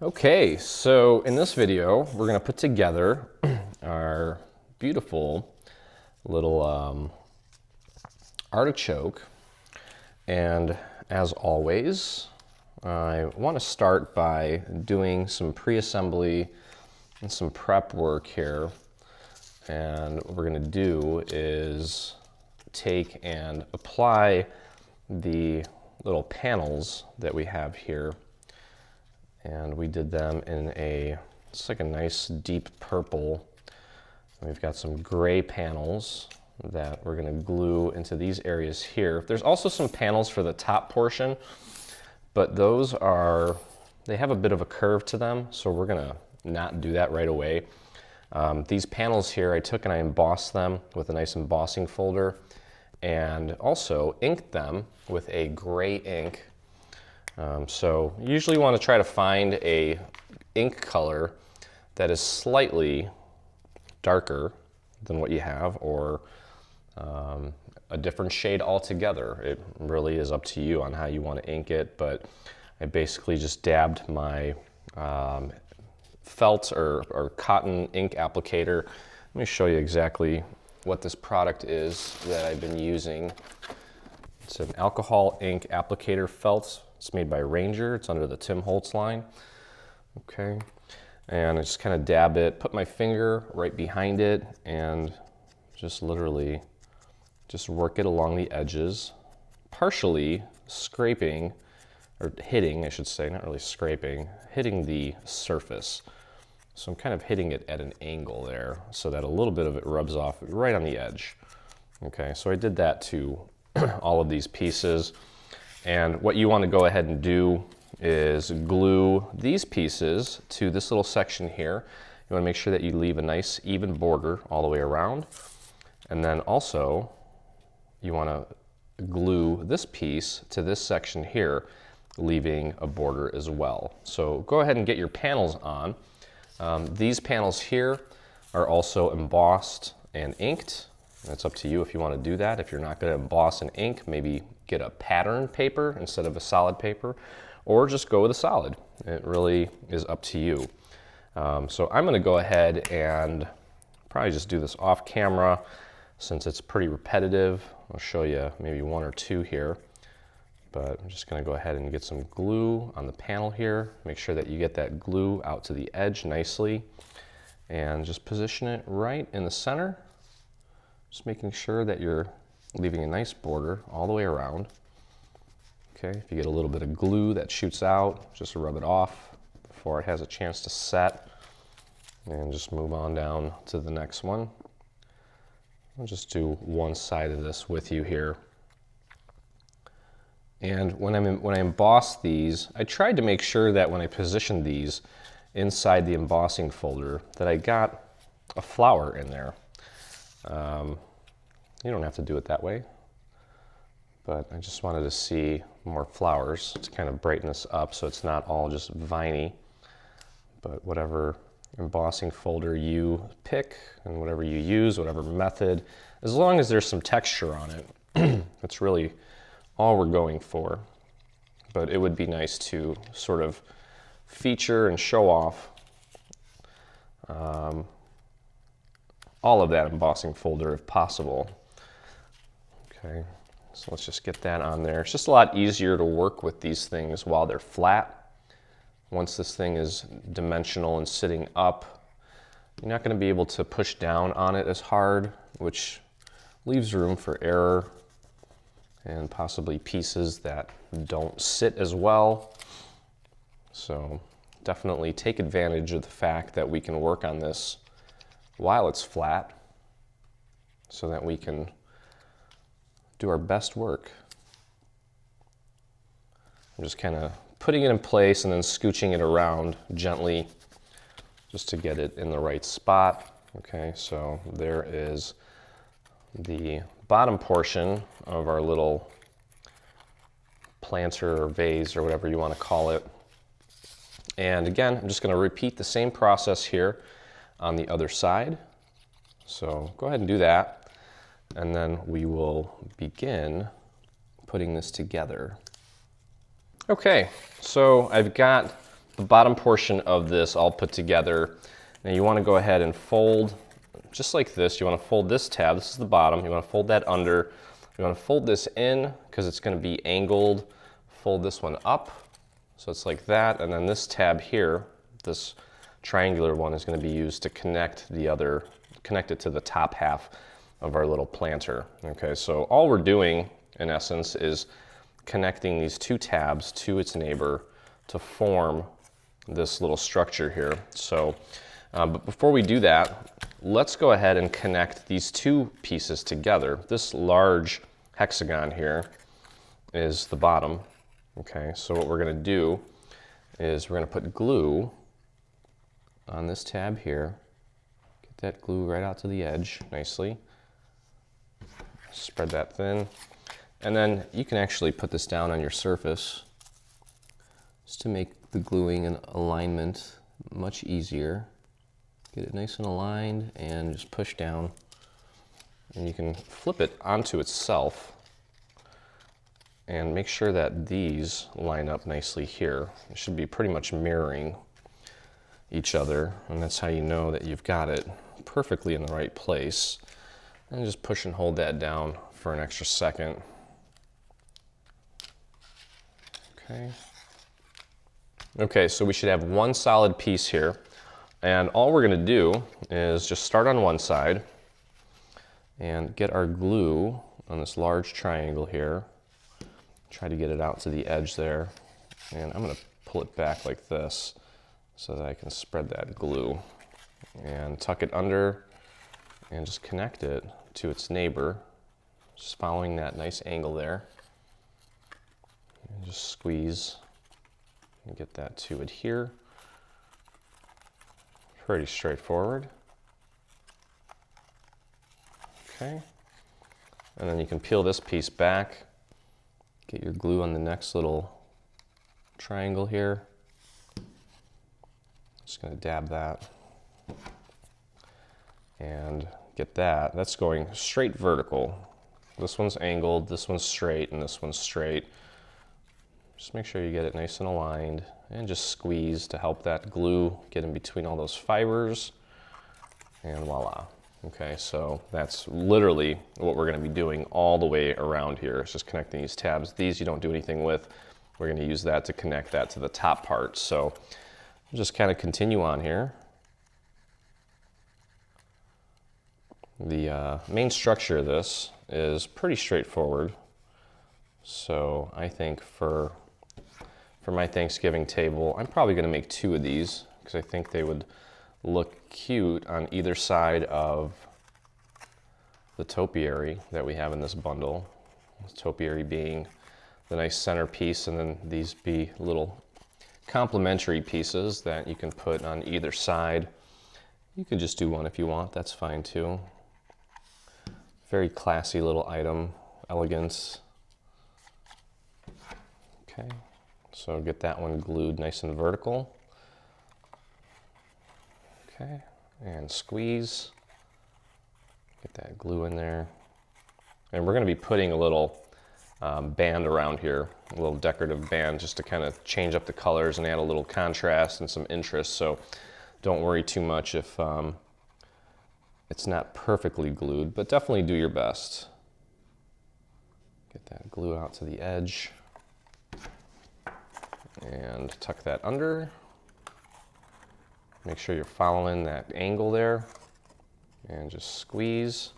Okay, so in this video, we're gonna put together our beautiful little artichoke. And as always, I wanna start by doing some pre-assembly and some prep work here. And what we're gonna do is take and apply the little panels that we have here. And we did them in it's like a nice deep purple. And we've got some gray panels that we're gonna glue into these areas here. There's also some panels for the top portion, but they have a bit of a curve to them, so we're gonna not do that right away. These panels here, I took and I embossed them with a nice embossing folder and also inked them with a gray ink. So you usually want to try to find a ink color that is slightly darker than what you have, or a different shade altogether. It really is up to you on how you want to ink it, but I basically just dabbed my felt or cotton ink applicator. Let me show you exactly what this product is that I've been using. It's an alcohol ink applicator felt. It's made by Ranger. It's under the Tim Holtz line. Okay, and I just kind of dab it, put my finger right behind it, and just literally just work it along the edges, partially scraping, or hitting, I should say, not really scraping, hitting the surface. So I'm kind of hitting it at an angle there so that a little bit of it rubs off right on the edge. Okay, so I did that to all of these pieces. And what you want to go ahead and do is glue these pieces to this little section here. You want to make sure that you leave a nice even border all the way around. And then also you want to glue this piece to this section here, leaving a border as well. So go ahead and get your panels on. These panels here are also embossed and inked. It's up to you if you want to do that. If you're not going to emboss and ink, maybe get a pattern paper instead of a solid paper, or just go with a solid. It really is up to you. So I'm going to go ahead and probably just do this off camera since it's pretty repetitive. I'll show you maybe one or two here, but I'm just going to go ahead and get some glue on the panel here. Make sure that you get that glue out to the edge nicely and just position it right in the center. Just making sure that you're leaving a nice border all the way around. Okay, if you get a little bit of glue that shoots out, just rub it off before it has a chance to set, and just move on down to the next one. I'll just do one side of this with you here. And when I emboss these, I tried to make sure that when I positioned these inside the embossing folder that I got a flower in there. You don't have to do it that way, but I just wanted to see more flowers to kind of brighten this up so it's not all just viney. But whatever embossing folder you pick and whatever you use, whatever method, as long as there's some texture on it, that's really all we're going for. But it would be nice to sort of feature and show off all of that embossing folder if possible. Okay, so let's just get that on there. It's just a lot easier to work with these things while they're flat. Once this thing is dimensional and sitting up, you're not going to be able to push down on it as hard, which leaves room for error and possibly pieces that don't sit as well. So definitely take advantage of the fact that we can work on this while it's flat so that we can do our best work. I'm just kind of putting it in place and then scooching it around gently just to get it in the right spot. Okay, so there is the bottom portion of our little planter or vase or whatever you want to call it. And again, I'm just going to repeat the same process here on the other side. So go ahead and do that. And then we will begin putting this together. Okay, so I've got the bottom portion of this all put together. Now you want to go ahead and fold just like this. You want to fold this tab, this is the bottom, you want to fold that under. You want to fold this in because it's going to be angled. Fold this one up, so it's like that, and then this tab here, this triangular one, is going to be used to connect it to the top half of our little planter. Okay, so all we're doing in essence is connecting these two tabs to its neighbor to form this little structure here. So, but before we do that, let's go ahead and connect these two pieces together. This large hexagon here is the bottom. Okay, so what we're going to do is we're going to put glue on this tab here. Get that glue right out to the edge nicely. Spread that thin. And then you can actually put this down on your surface just to make the gluing and alignment much easier. Get it nice and aligned and just push down. And you can flip it onto itself and make sure that these line up nicely here. It should be pretty much mirroring each other, and that's how you know that you've got it perfectly in the right place. And just push and hold that down for an extra second. Okay. Okay, so we should have one solid piece here, and all we're going to do is just start on one side and get our glue on this large triangle here. Try to get it out to the edge there, and I'm going to pull it back like this so that I can spread that glue and tuck it under and just connect it to its neighbor, just following that nice angle there. And just squeeze and get that to adhere. Pretty straightforward. Okay, and then you can peel this piece back. Get your glue on the next little triangle here. Just going to dab that and get that. That's going straight vertical. This one's angled, this one's straight, and this one's straight. Just make sure you get it nice and aligned and just squeeze to help that glue get in between all those fibers, and voila. Okay, so that's literally what we're going to be doing all the way around here. It's just connecting these tabs. These you don't do anything with. We're going to use that to connect that to the top part. So just kind of continue on here. The main structure of this is pretty straightforward. So I think for my Thanksgiving table, I'm probably going to make 2 of these because I think they would look cute on either side of the topiary that we have in this bundle. The topiary being the nice centerpiece, and then these be little complementary pieces that you can put on either side. You could just do one if you want, that's fine too. Very classy little item, elegance. Okay, so get that one glued nice and vertical. Okay, and squeeze. Get that glue in there. And we're going to be putting a little band around here, a little decorative band, just to kind of change up the colors and add a little contrast and some interest. So don't worry too much if it's not perfectly glued, but definitely do your best. Get that glue out to the edge and tuck that under. Make sure you're following that angle there and just squeeze.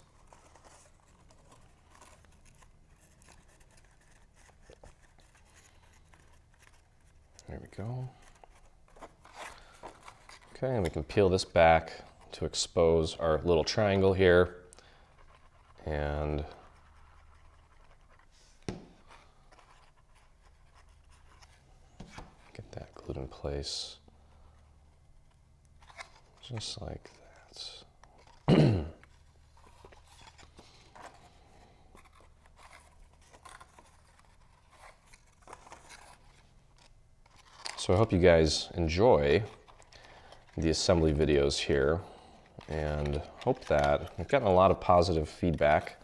There we go. Okay, and we can peel this back to expose our little triangle here. And get that glued in place. Just like that. So I hope you guys enjoy the assembly videos here, and hope that I've gotten a lot of positive feedback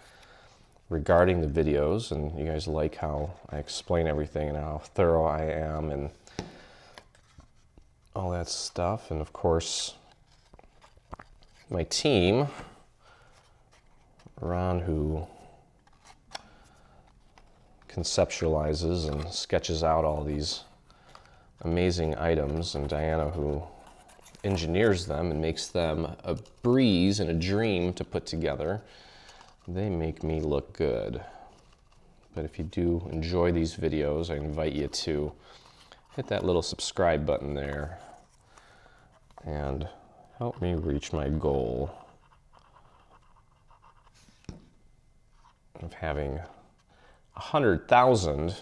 regarding the videos, and you guys like how I explain everything and how thorough I am, and all that stuff. And of course, my team, Ron, who conceptualizes and sketches out all these amazing items, and Diana, who engineers them and makes them a breeze and a dream to put together. They make me look good. But if you do enjoy these videos, I invite you to hit that little subscribe button there and help me reach my goal of having 100,000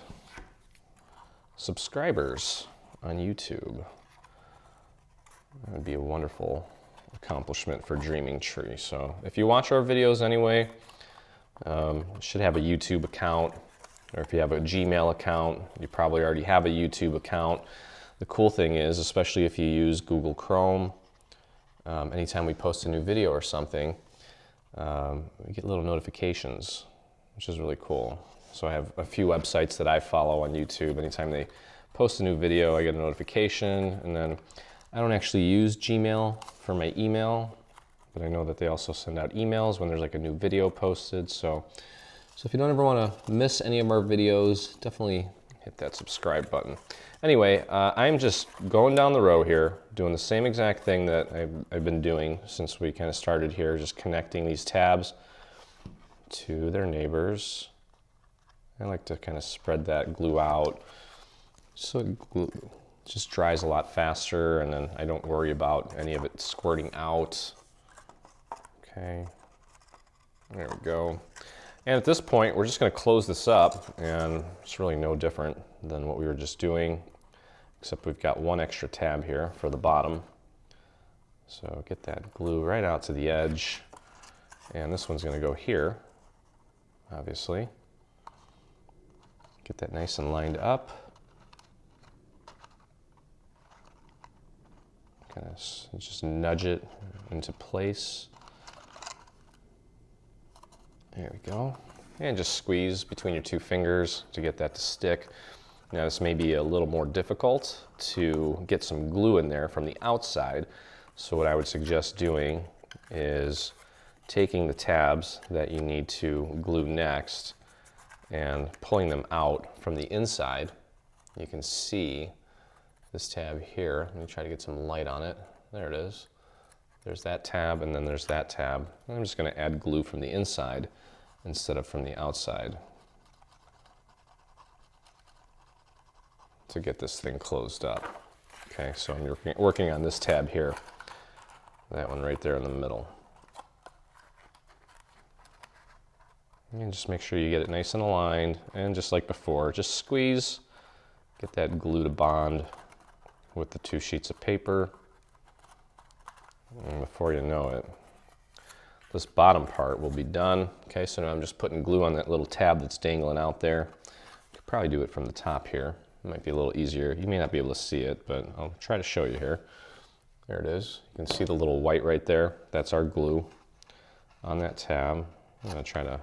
subscribers on YouTube. That would be a wonderful accomplishment for Dreaming Tree. So if you watch our videos anyway, you should have a YouTube account, or if you have a Gmail account, you probably already have a YouTube account. The cool thing is, especially if you use Google Chrome, anytime we post a new video or something, we get little notifications, which is really cool. So I have a few websites that I follow on YouTube. Anytime they post a new video, I get a notification. And then I don't actually use Gmail for my email, but I know that they also send out emails when there's like a new video posted. So if you don't ever want to miss any of our videos, definitely hit that subscribe button. Anyway, I'm just going down the row here, doing the same exact thing that I've been doing since we kind of started here, just connecting these tabs to their neighbors. I like to kind of spread that glue out so it just dries a lot faster, and then I don't worry about any of it squirting out. Okay, there we go. And at this point, we're just going to close this up, and it's really no different than what we were just doing, except we've got one extra tab here for the bottom. So get that glue right out to the edge, and this one's going to go here, obviously. Get that nice and lined up. Kind of just nudge it into place. There we go. And just squeeze between your two fingers to get that to stick. Now this may be a little more difficult to get some glue in there from the outside. So what I would suggest doing is taking the tabs that you need to glue next and pulling them out from the inside. You can see this tab here. Let me try to get some light on it. There it is. There's that tab, and then there's that tab. And I'm just going to add glue from the inside instead of from the outside to get this thing closed up. Okay, so I'm working on this tab here, that one right there in the middle. And just make sure you get it nice and aligned, and just like before, just squeeze, get that glue to bond with the two sheets of paper. And before you know it, this bottom part will be done. Okay, so now I'm just putting glue on that little tab that's dangling out there. You could probably do it from the top here. It might be a little easier. You may not be able to see it, but I'll try to show you here. There it is. You can see the little white right there. That's our glue on that tab. I'm going to try to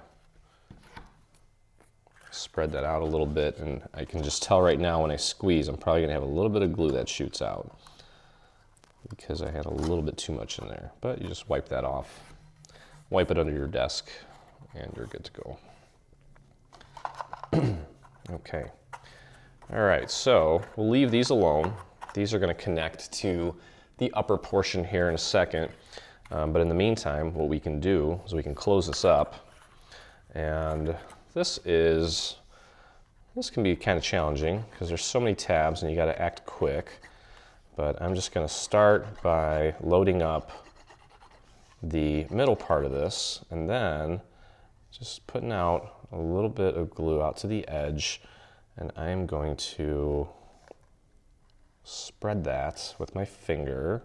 spread that out a little bit, and I can just tell right now when I squeeze, I'm probably going to have a little bit of glue that shoots out because I had a little bit too much in there. But you just wipe that off. Wipe it under your desk, and you're good to go. Okay. All right, so we'll leave these alone. These are going to connect to the upper portion here in a second. But in the meantime, what we can do is we can close this up. And this can be kind of challenging because there's so many tabs and you got to act quick. But I'm just going to start by loading up the middle part of this, and then just putting out a little bit of glue out to the edge, and I'm going to spread that with my finger.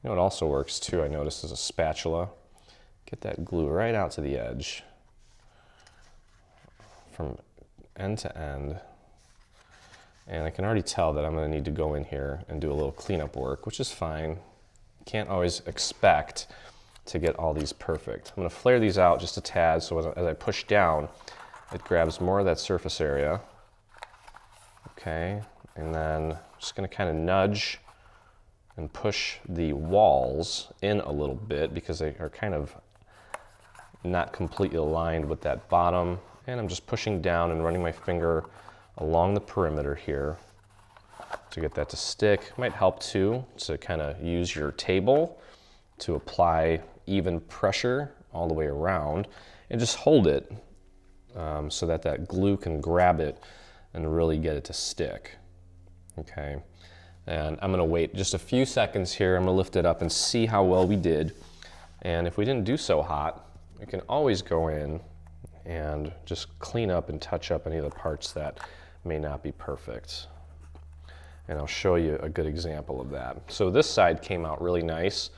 You know, it also works too, I noticed, is a spatula. Get that glue right out to the edge from end to end. And I can already tell that I'm going to need to go in here and do a little cleanup work, which is fine. Can't always expect to get all these perfect. I'm going to flare these out just a tad, so as I push down, it grabs more of that surface area. Okay, and then I'm just going to kind of nudge and push the walls in a little bit because they are kind of not completely aligned with that bottom. And I'm just pushing down and running my finger along the perimeter here to get that to stick. Might help too to kind of use your table to apply even pressure all the way around and just hold it so that that glue can grab it and really get it to stick. Okay, and I'm gonna wait just a few seconds here. I'm gonna lift it up and see how well we did. And if we didn't do so hot, we can always go in and just clean up and touch up any of the parts that may not be perfect. And I'll show you a good example of that. So this side came out really nice,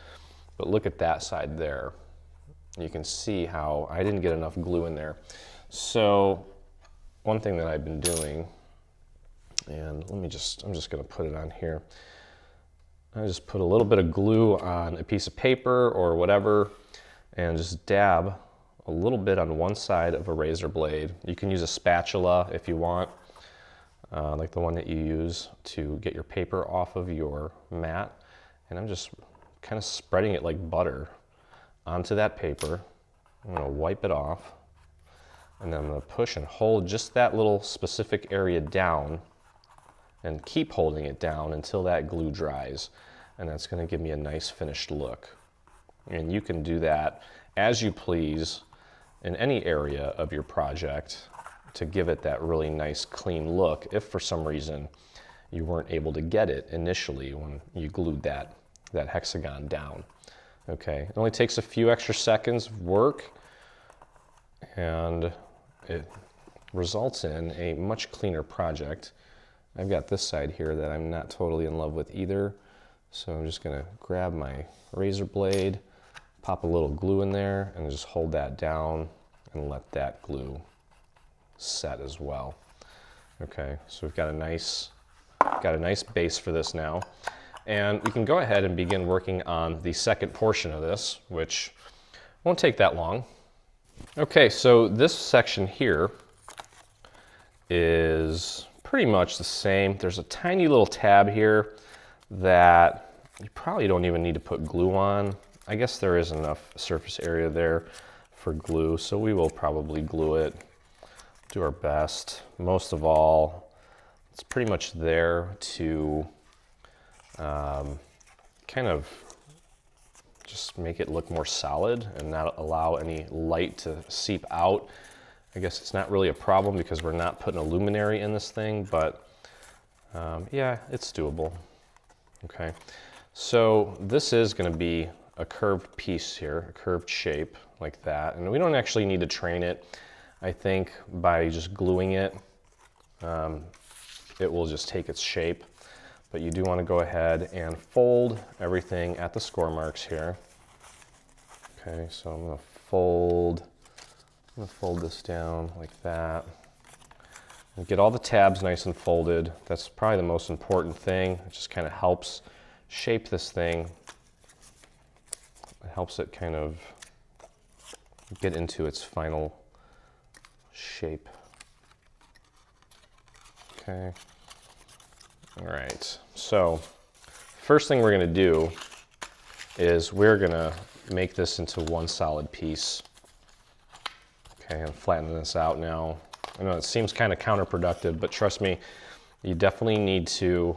but look at that side there. You can see how I didn't get enough glue in there. So one thing that I've been doing, and I'm just gonna put it on here. I just put a little bit of glue on a piece of paper or whatever, and just dab a little bit on one side of a razor blade. You can use a spatula if you want, like the one that you use to get your paper off of your mat. And I'm just kind of spreading it like butter onto that paper. I'm gonna wipe it off, and then I'm gonna push and hold just that little specific area down and keep holding it down until that glue dries. And that's gonna give me a nice finished look. And you can do that as you please in any area of your project to give it that really nice clean look if for some reason you weren't able to get it initially when you glued that hexagon down. Okay, it only takes a few extra seconds of work and it results in a much cleaner project. I've got this side here that I'm not totally in love with either, so I'm just gonna grab my razor blade, pop a little glue in there, and just hold that down and let that glue set as well. Okay, so we've got a nice base for this now. And we can go ahead and begin working on the second portion of this, which won't take that long. Okay, so this section here is pretty much the same. There's a tiny little tab here that you probably don't even need to put glue on. I guess there is enough surface area there for glue, so we will probably glue it, do our best. Most of all, it's pretty much there to kind of just make it look more solid and not allow any light to seep out. I guess it's not really a problem because we're not putting a luminary in this thing, but yeah, it's doable. Okay, so this is going to be a curved piece here, a curved shape like that, and we don't actually need to train it. I think by just gluing it, it will just take its shape. But you do want to go ahead and fold everything at the score marks here. Okay, so I'm going to fold this down like that. And get all the tabs nice and folded. That's probably the most important thing. It just kind of helps shape this thing. It helps it kind of get into its final shape. Okay. All right, so first thing we're gonna do is we're gonna make this into one solid piece. Okay, I'm flattening this out now. I know it seems kind of counterproductive, but trust me, you definitely need to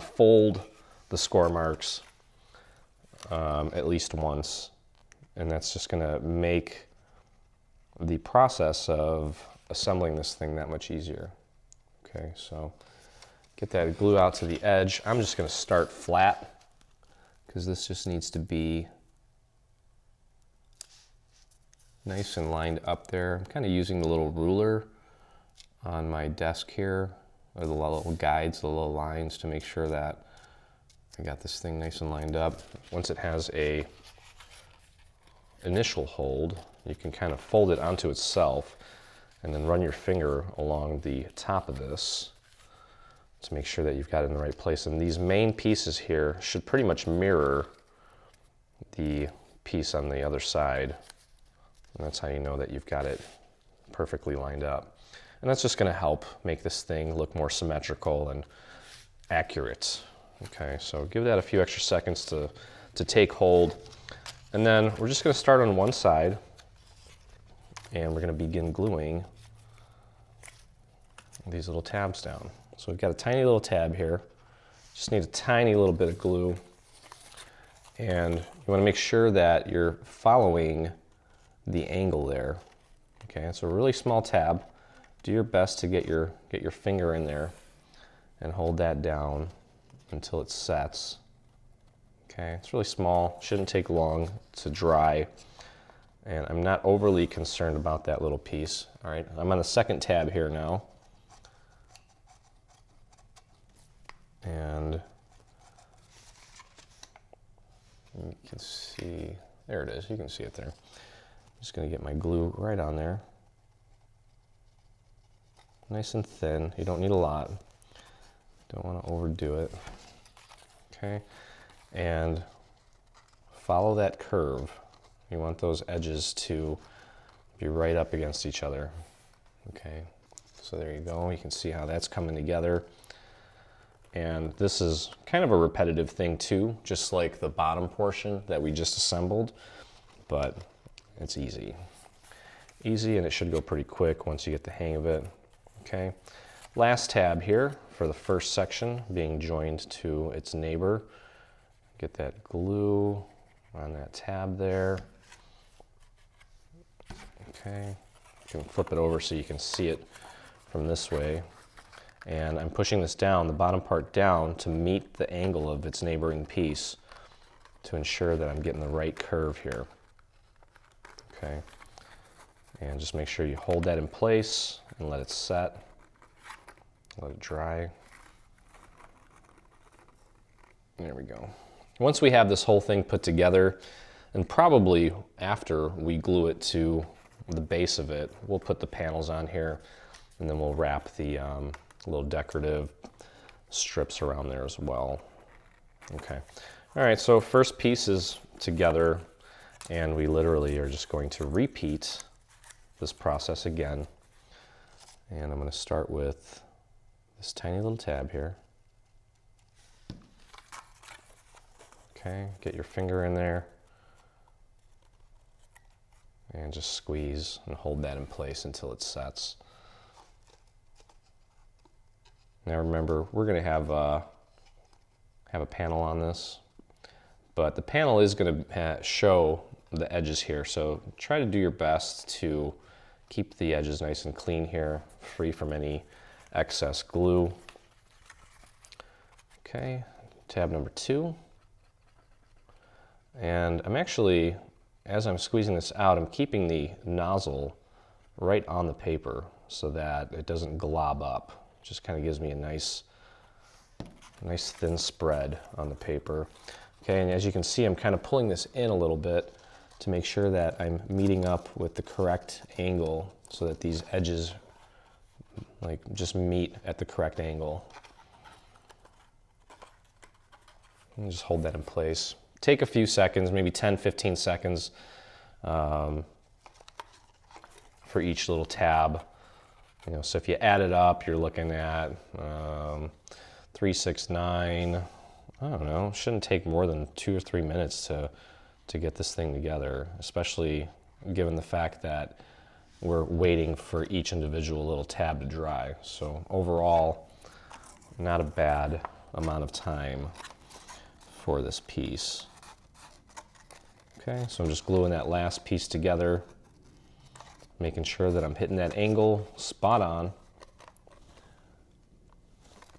fold the score marks at least once, and that's just gonna make the process of assembling this thing that much easier. Okay, so get that glue out to the edge. I'm just gonna start flat because this just needs to be nice and lined up there. I'm kind of using the little ruler on my desk here, or the little guides, the little lines to make sure that I got this thing nice and lined up. Once it has a initial hold, you can kind of fold it onto itself and then run your finger along the top of this to make sure that you've got it in the right place. And these main pieces here should pretty much mirror the piece on the other side. And that's how you know that you've got it perfectly lined up. And that's just gonna help make this thing look more symmetrical and accurate. Okay, so give that a few extra seconds to take hold. And then we're just gonna start on one side and we're gonna begin gluing these little tabs down. So we've got a tiny little tab here. Just need a tiny little bit of glue. And you wanna make sure that you're following the angle there. Okay, it's a really small tab. Do your best to get your finger in there and hold that down until it sets. Okay, it's really small, shouldn't take long to dry. And I'm not overly concerned about that little piece. All right, I'm on the second tab here now. And you can see, there it is, you can see it there. I'm just gonna get my glue right on there. Nice and thin, you don't need a lot. Don't wanna overdo it. Okay, and follow that curve. You want those edges to be right up against each other. Okay, so there you go. You can see how that's coming together. And this is kind of a repetitive thing too, just like the bottom portion that we just assembled, but it's easy. Easy, and it should go pretty quick once you get the hang of it. Okay, last tab here for the first section being joined to its neighbor. Get that glue on that tab there. Okay, you can flip it over so you can see it from this way. And I'm pushing this down, the bottom part down, to meet the angle of its neighboring piece to ensure that I'm getting the right curve here. Okay, and just make sure you hold that in place and let it set. Let it dry. There we go. Once we have this whole thing put together, and probably after we glue it to the base of it, we'll put the panels on here, and then we'll wrap the little decorative strips around there as well. Okay. All right, so first piece is together, and we literally are just going to repeat this process again. And I'm going to start with this tiny little tab here. Okay, get your finger in there and just squeeze and hold that in place until it sets. Now remember, we're going to have a panel on this, but the panel is going to show the edges here, so try to do your best to keep the edges nice and clean here, free from any excess glue. Okay, tab number 2. And I'm actually, as I'm squeezing this out, I'm keeping the nozzle right on the paper so that it doesn't glob up. Just kind of gives me a nice thin spread on the paper. Okay, and as you can see, I'm kind of pulling this in a little bit to make sure that I'm meeting up with the correct angle so that these edges like just meet at the correct angle. And just hold that in place. Take a few seconds, maybe 10-15 seconds for each little tab. You know, so if you add it up, you're looking at 3, 6, 9. I don't know. Shouldn't take more than 2 or 3 minutes to get this thing together, especially given the fact that we're waiting for each individual little tab to dry. So overall, not a bad amount of time for this piece. Okay, so I'm just gluing that last piece together, making sure that I'm hitting that angle spot on,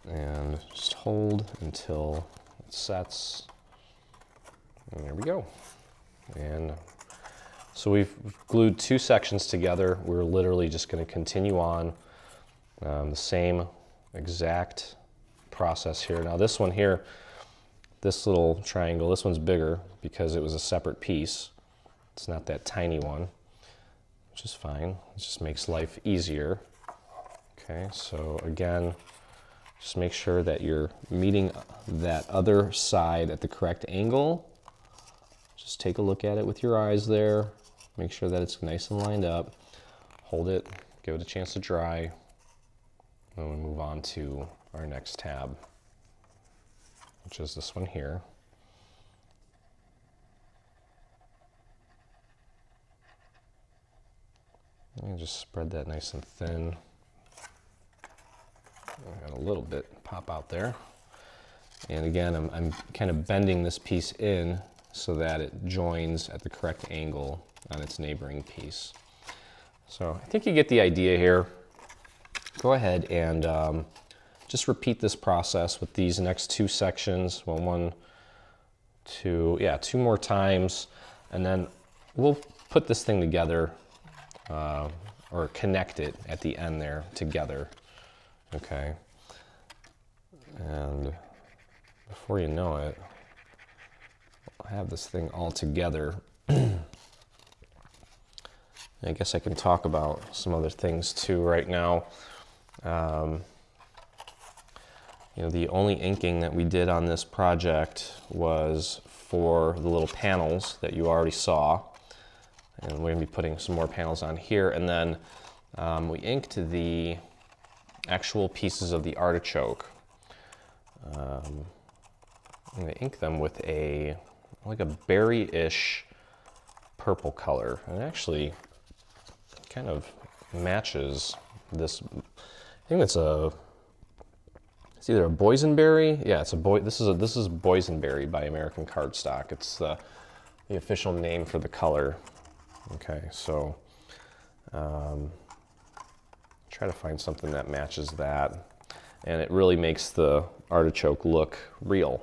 and just hold until it sets. And there we go. And so we've glued 2 sections together. We're literally just going to continue on the same exact process here. Now this one here, this little triangle, this one's bigger because it was a separate piece. It's not that tiny one, which is fine. It just makes life easier. Okay, so again, just make sure that you're meeting that other side at the correct angle. Just take a look at it with your eyes there. Make sure that it's nice and lined up. Hold it, give it a chance to dry, and we move on to our next tab. which is this one here. And just spread that nice and thin. I got a little bit pop out there. And again, I'm kind of bending this piece in so that it joins at the correct angle on its neighboring piece. So I think you get the idea here. Go ahead and just repeat this process with these next two sections. Well, one, two, yeah, two more times. And then we'll put this thing together or connect it at the end there together. Okay. And before you know it, I'll have this thing all together. I guess I can talk about some other things too right now. You know, the only inking that we did on this project was for the little panels that you already saw. And we're gonna be putting some more panels on here. And then we inked the actual pieces of the artichoke. I'm gonna ink them with like a berry-ish purple color. And it actually kind of matches this. I think it's either a boysenberry. Yeah, this is boysenberry by American Cardstock. It's the official name for the color. Okay, so try to find something that matches that, and it really makes the artichoke look real.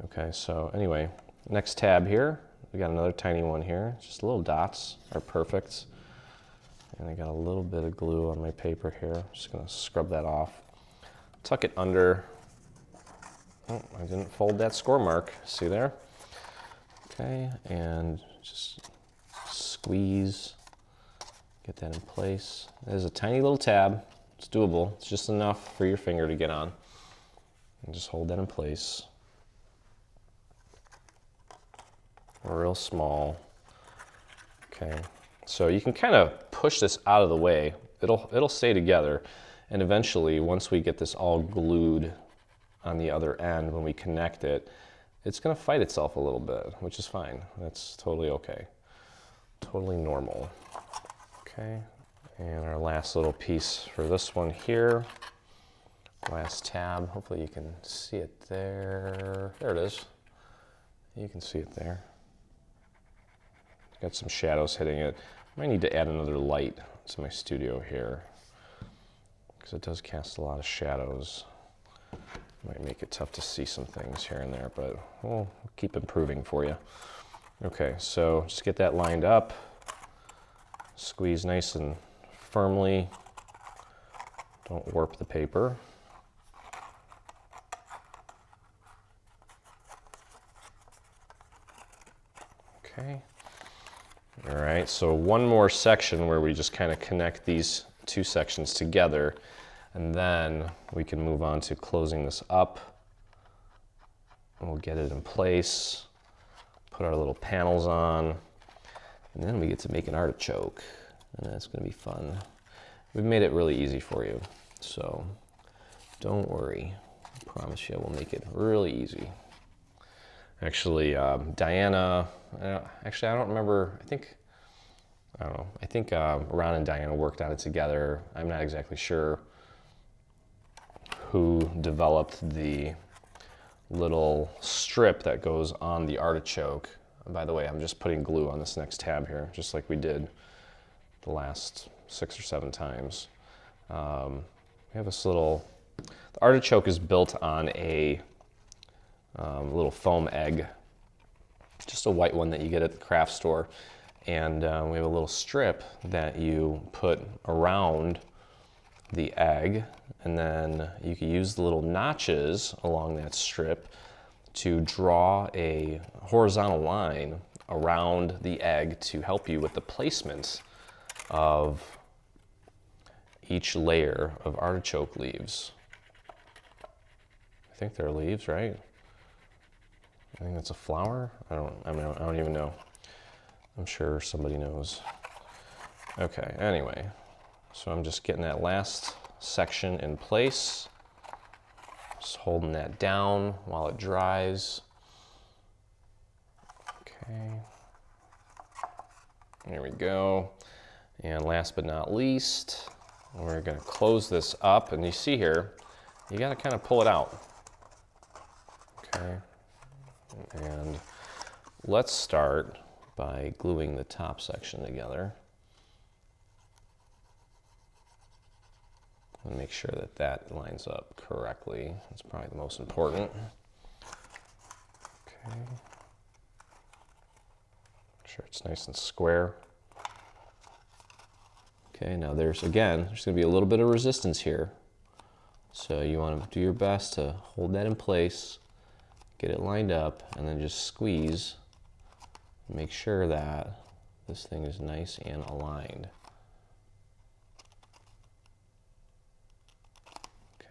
Okay, so anyway, next tab here, we got another tiny one here. Just little dots are perfect. And I got a little bit of glue on my paper here. Just gonna scrub that off. Tuck it under. Oh, I didn't fold that score mark. See there? Okay, and just squeeze. Get that in place. There's a tiny little tab. It's doable. It's just enough for your finger to get on. And just hold that in place. Real small. Okay. So you can kind of push this out of the way. It'll stay together. And eventually, once we get this all glued on the other end, when we connect it, it's gonna fight itself a little bit, which is fine. That's totally okay. Totally normal. Okay, and our last little piece for this one here. Last tab, hopefully you can see it there. There it is. You can see it there. Got some shadows hitting it. I might need to add another light to my studio here, because it does cast a lot of shadows. Might make it tough to see some things here and there, but we'll keep improving for you. Okay, so just get that lined up. Squeeze nice and firmly. Don't warp the paper. Okay. All right, so one more section where we just kind of connect these two sections together, and then we can move on to closing this up. And we'll get it in place, put our little panels on, and then we get to make an artichoke, and that's gonna be fun. We've made it really easy for you, so don't worry. I promise you we'll make it really easy. Actually, Diana, actually I don't remember, I don't know, I think Ron and Diana worked on it together. I'm not exactly sure who developed the little strip that goes on the artichoke. And by the way, I'm just putting glue on this next tab here, just like we did the last 6 or 7 times. We have this little, the artichoke is built on a little foam egg, just a white one that you get at the craft store. And we have a little strip that you put around the egg, and then you can use the little notches along that strip to draw a horizontal line around the egg to help you with the placement of each layer of artichoke leaves. I think they're leaves, right? I think that's a flower. I don't even know. I'm sure somebody knows. Okay, anyway, so I'm just getting that last section in place. Just holding that down while it dries. Okay. There we go. And last but not least, we're going to close this up. And you see here, you got to kind of pull it out. Okay. And let's start by gluing the top section together. And make sure that that lines up correctly. That's probably the most important. Okay. Make sure it's nice and square. Okay, now there's going to be a little bit of resistance here. So you want to do your best to hold that in place, get it lined up, and then just squeeze. Make sure that this thing is nice and aligned.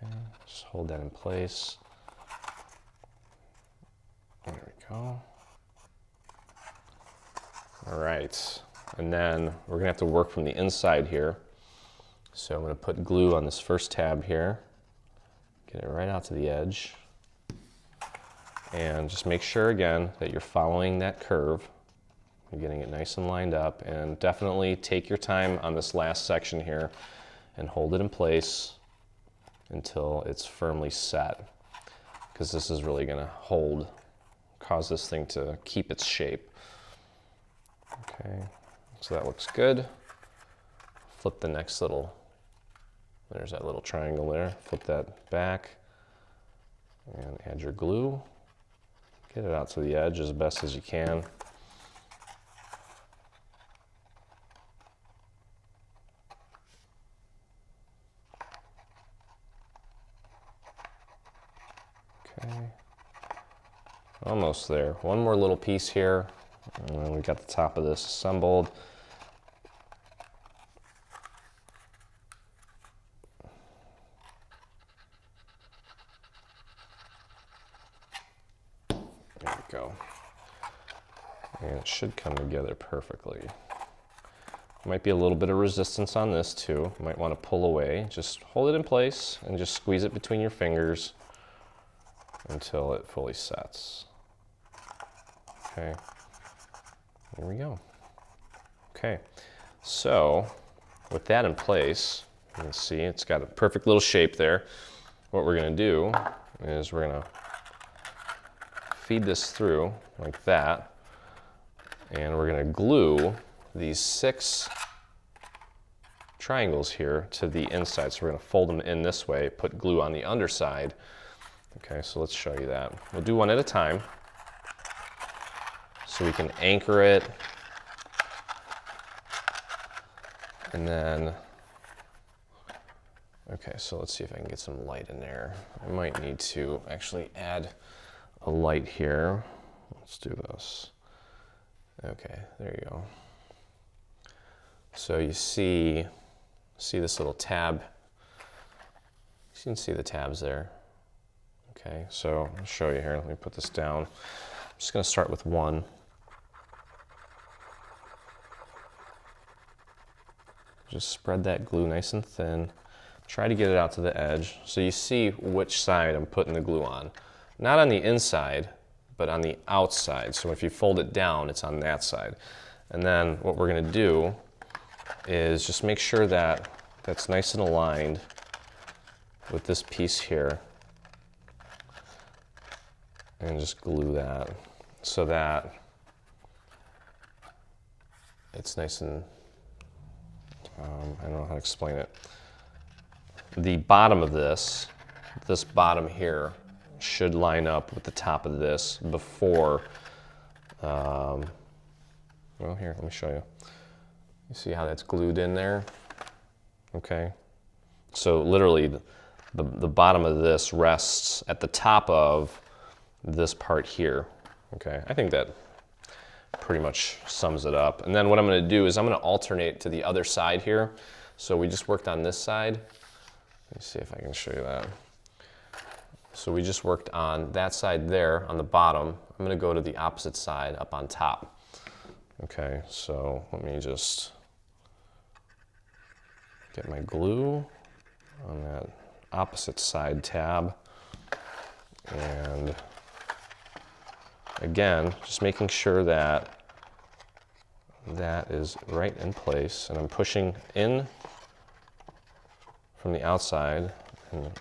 Okay, just hold that in place. There we go. All right, and then we're gonna have to work from the inside here. So I'm gonna put glue on this first tab here, get it right out to the edge, and just make sure again that you're following that curve. You're getting it nice and lined up, and definitely take your time on this last section here and hold it in place until it's firmly set, because this is really going to cause this thing to keep its shape. Okay, so that looks good. Flip the next there's that little triangle there. Flip that back and add your glue. Get it out to the edge as best as you can. Okay, almost there. One more little piece here, and then we got the top of this assembled. There we go. And it should come together perfectly. Might be a little bit of resistance on this too. You might want to pull away. Just hold it in place and just squeeze it between your fingers until it fully sets. Okay, there we go. Okay, so with that in place, you can see it's got a perfect little shape there. What we're gonna do is we're gonna feed this through like that, and we're gonna glue these 6 triangles here to the inside. So we're gonna fold them in this way, put glue on the underside. Okay, so let's show you that. We'll do one at a time so we can anchor it. And then, okay, so let's see if I can get some light in there. I might need to actually add a light here. Let's do this. Okay, there you go. So you see this little tab. You can see the tabs there. Okay, so I'll show you here. Let me put this down. I'm just going to start with one. Just spread that glue nice and thin. Try to get it out to the edge so you see which side I'm putting the glue on. Not on the inside, but on the outside. So if you fold it down, it's on that side. And then what we're going to do is just make sure that that's nice and aligned with this piece here. And just glue that so that it's nice and, I don't know how to explain it. The bottom of this bottom here should line up with the top of this before, well here, let me show you. You see how that's glued in there? Okay. So literally the bottom of this rests at the top of this part here. Okay, I think that pretty much sums it up. And then what I'm going to do is I'm going to alternate to the other side here. So we just worked on this side. Let me see if I can show you that. So we just worked on that side there on the bottom. I'm going to go to the opposite side up on top. Okay, so let me just get my glue on that opposite side tab. And again, just making sure that that is right in place, and I'm pushing in from the outside,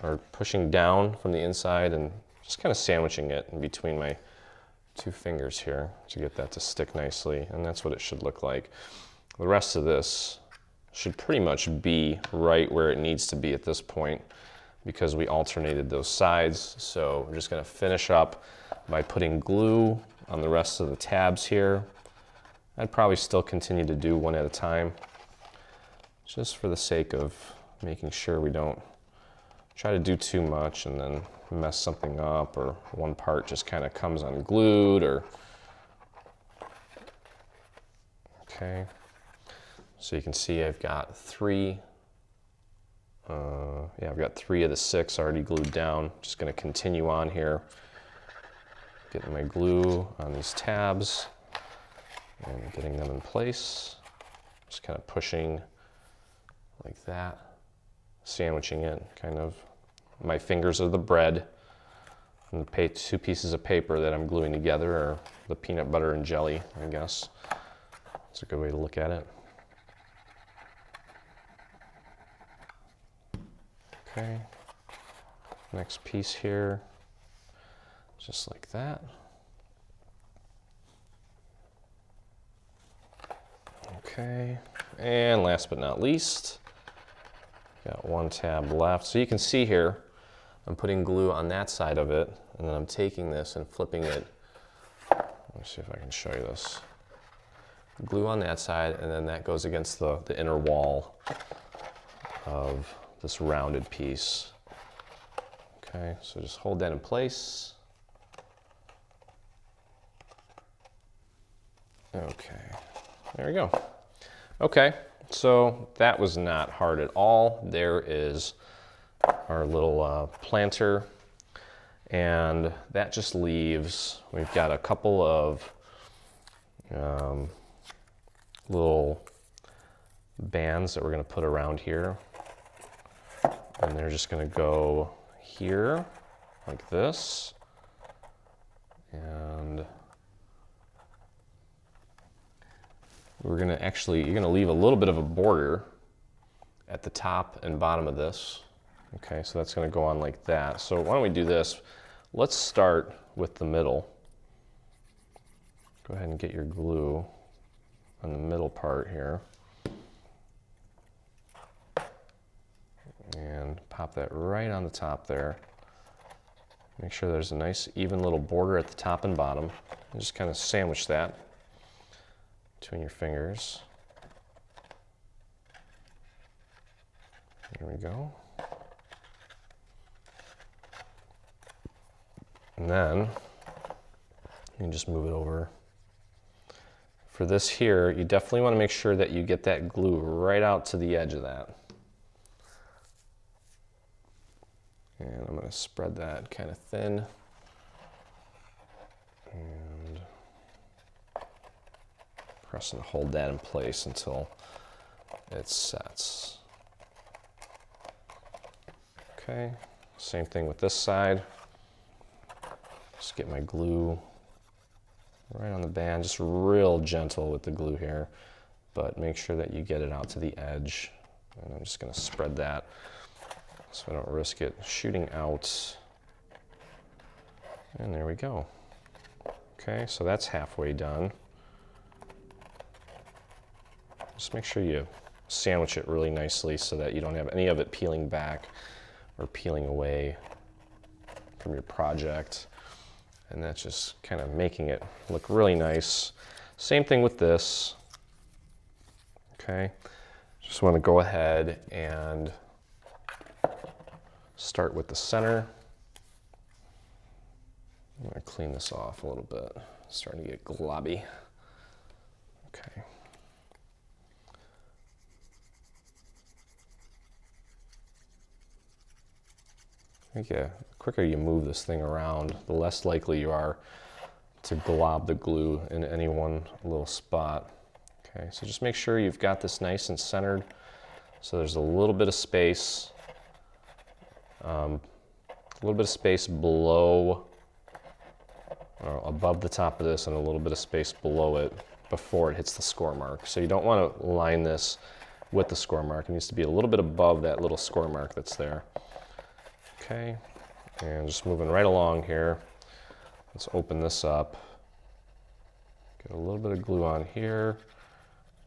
or pushing down from the inside, and just kind of sandwiching it in between my two fingers here to get that to stick nicely, and that's what it should look like. The rest of this should pretty much be right where it needs to be at this point because we alternated those sides. So we're just going to finish up by putting glue on the rest of the tabs here. I'd probably still continue to do one at a time, just for the sake of making sure we don't try to do too much and then mess something up, or one part just kind of comes unglued, or... Okay, so you can see I've got three of the 6 already glued down. Just going to continue on here, getting my glue on these tabs and getting them in place. Just kind of pushing like that, sandwiching it, kind of. My fingers are the bread, and the 2 pieces of paper that I'm gluing together are the peanut butter and jelly, I guess. That's a good way to look at it. Okay, next piece here, just like that. Okay, and last but not least, got one tab left. So you can see here, I'm putting glue on that side of it, and then I'm taking this and flipping it. Let me see if I can show you this. Glue on that side, and then that goes against the inner wall of this rounded piece. Okay, so just hold that in place. Okay, there we go. Okay, so that was not hard at all. There is our little planter, and that just leaves, we've got a couple of little bands that we're going to put around here, and they're just going to go here like this, and we're going to actually, you're going to leave a little bit of a border at the top and bottom of this. Okay, so that's going to go on like that. So why don't we do this? Let's start with the middle. Go ahead and get your glue on the middle part here. And pop that right on the top there. Make sure there's a nice even little border at the top and bottom. And just kind of sandwich that between your fingers. There we go. And then you can just move it over. For this here, you definitely want to make sure that you get that glue right out to the edge of that. And I'm going to spread that kind of thin. And press and hold that in place until it sets. Okay, same thing with this side. Just get my glue right on the band, just real gentle with the glue here, but make sure that you get it out to the edge. And I'm just going to spread that so I don't risk it shooting out. And there we go. Okay, so that's halfway done. Just make sure you sandwich it really nicely so that you don't have any of it peeling back or peeling away from your project. And that's just kind of making it look really nice. Same thing with this. Okay, just want to go ahead and start with the center. I'm going to clean this off a little bit. It's starting to get globby. Okay. I think the quicker you move this thing around, the less likely you are to glob the glue in any one little spot. Okay, so just make sure you've got this nice and centered so there's a little bit of space a little bit of space below, or above the top of this, and a little bit of space below it before it hits the score mark. So you don't want to line this with the score mark. It needs to be a little bit above that little score mark that's there. Okay, and just moving right along here. Let's open this up. Get a little bit of glue on here,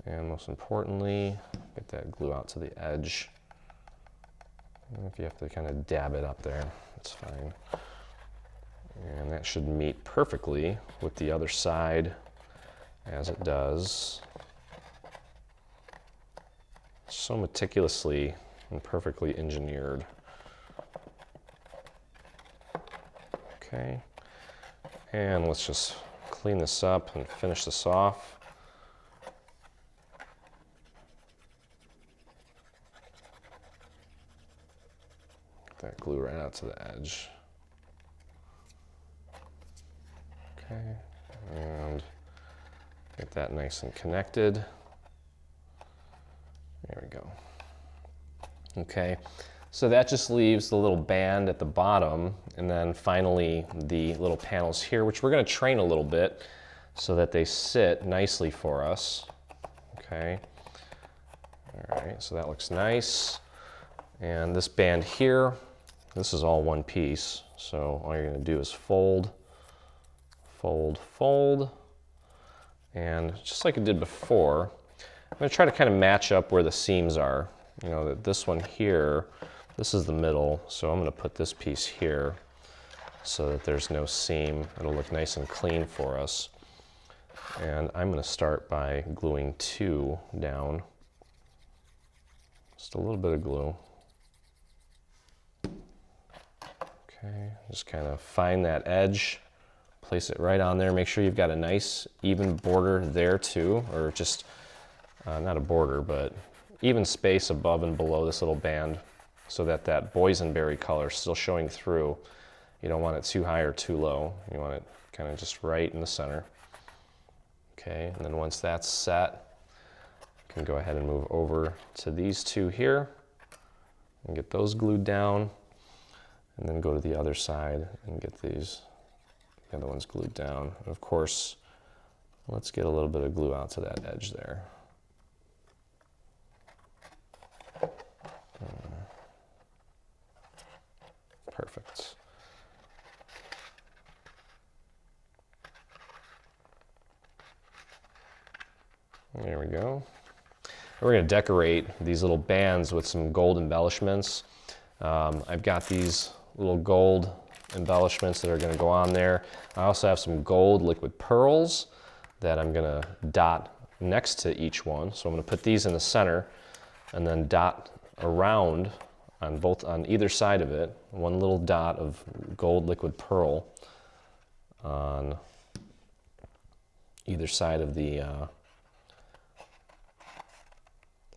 and most importantly, get that glue out to the edge. If you have to kind of dab it up there, that's fine. And that should meet perfectly with the other side, as it does. So meticulously and perfectly engineered. Okay, and let's just clean this up and finish this off. Get that glue right out to the edge. Okay, and get that nice and connected. There we go. Okay, so that just leaves the little band at the bottom, and then finally the little panels here, which we're going to train a little bit so that they sit nicely for us. Okay, all right, so that looks nice. And this band here, this is all one piece, so all you're going to do is fold, fold, fold, and just like I did before, I'm going to try to kind of match up where the seams are. You know, that this one here, this is the middle, so I'm going to put this piece here so that there's no seam. It'll look nice and clean for us. And I'm going to start by gluing 2 down. Just a little bit of glue. Okay, just kind of find that edge, place it right on there. Make sure you've got a nice even border there too, or just not a border, but even space above and below this little band so that that boysenberry color is still showing through. You don't want it too high or too low. You want it kind of just right in the center. Okay, and then once that's set, you can go ahead and move over to these 2 here and get those glued down, and then go to the other side and get these, the other ones glued down. And of course, let's get a little bit of glue out to that edge there. Perfect. There we go. We're going to decorate these little bands with some gold embellishments. I've got these little gold embellishments that are going to go on there. I also have some gold liquid pearls that I'm going to dot next to each one. So I'm going to put these in the center and then dot around on either side of it, one little dot of gold liquid pearl on either side of the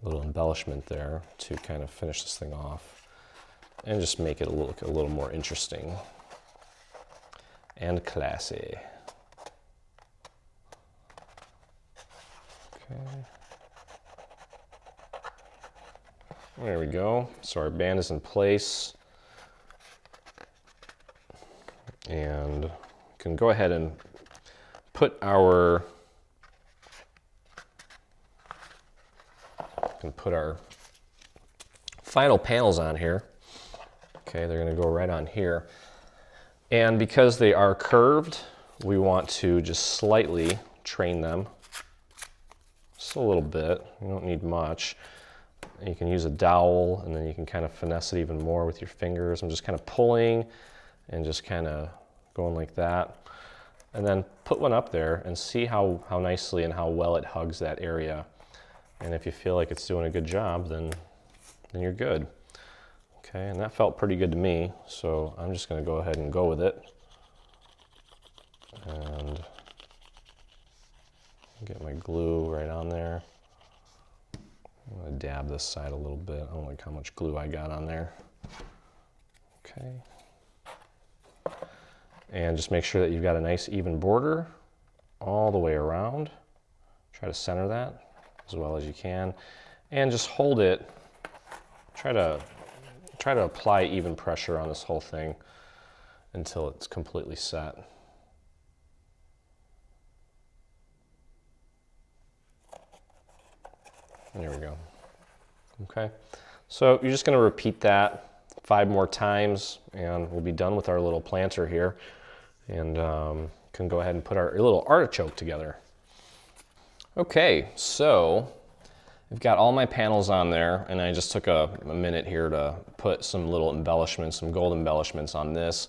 little embellishment there to kind of finish this thing off and just make it look a little more interesting and classy. Okay. There we go. So our band is in place. And we can go ahead and put our final panels on here. Okay, they're going to go right on here. And because they are curved, we want to just slightly train them. Just a little bit. You don't need much. You can use a dowel, and then you can kind of finesse it even more with your fingers. I'm just kind of pulling and just kind of going like that. And then put one up there and see how nicely and how well it hugs that area. And if you feel like it's doing a good job, then you're good. Okay, and that felt pretty good to me, so I'm just going to go ahead and go with it. And get my glue right on there. I'm going to dab this side a little bit. I don't like how much glue I got on there. Okay. And just make sure that you've got a nice even border all the way around. Try to center that as well as you can. And just hold it. Try to apply even pressure on this whole thing until it's completely set. There we go. Okay, so you're just going to repeat that 5 more times and we'll be done with our little planter here, and can go ahead and put our little artichoke together. Okay, so I've got all my panels on there, and I just took a minute here to put some little embellishments, some gold embellishments on this.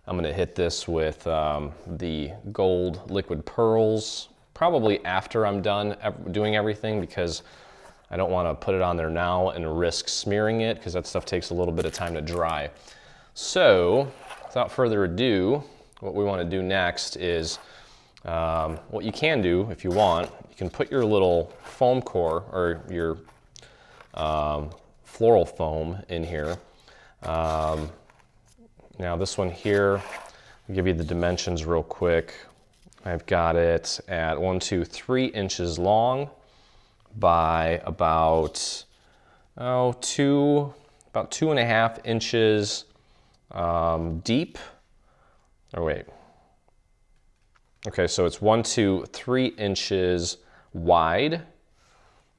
I'm going to hit this with the gold liquid pearls probably after I'm done doing everything, because I don't want to put it on there now and risk smearing it, because that stuff takes a little bit of time to dry. So without further ado, what we want to do next is what you can do if you want, you can put your little foam core or your floral foam in here. Now this one here, I'll give you the dimensions real quick. I've got it at 3 inches long by about 2.5 inches deep. Oh wait. Okay, so it's 3 inches wide.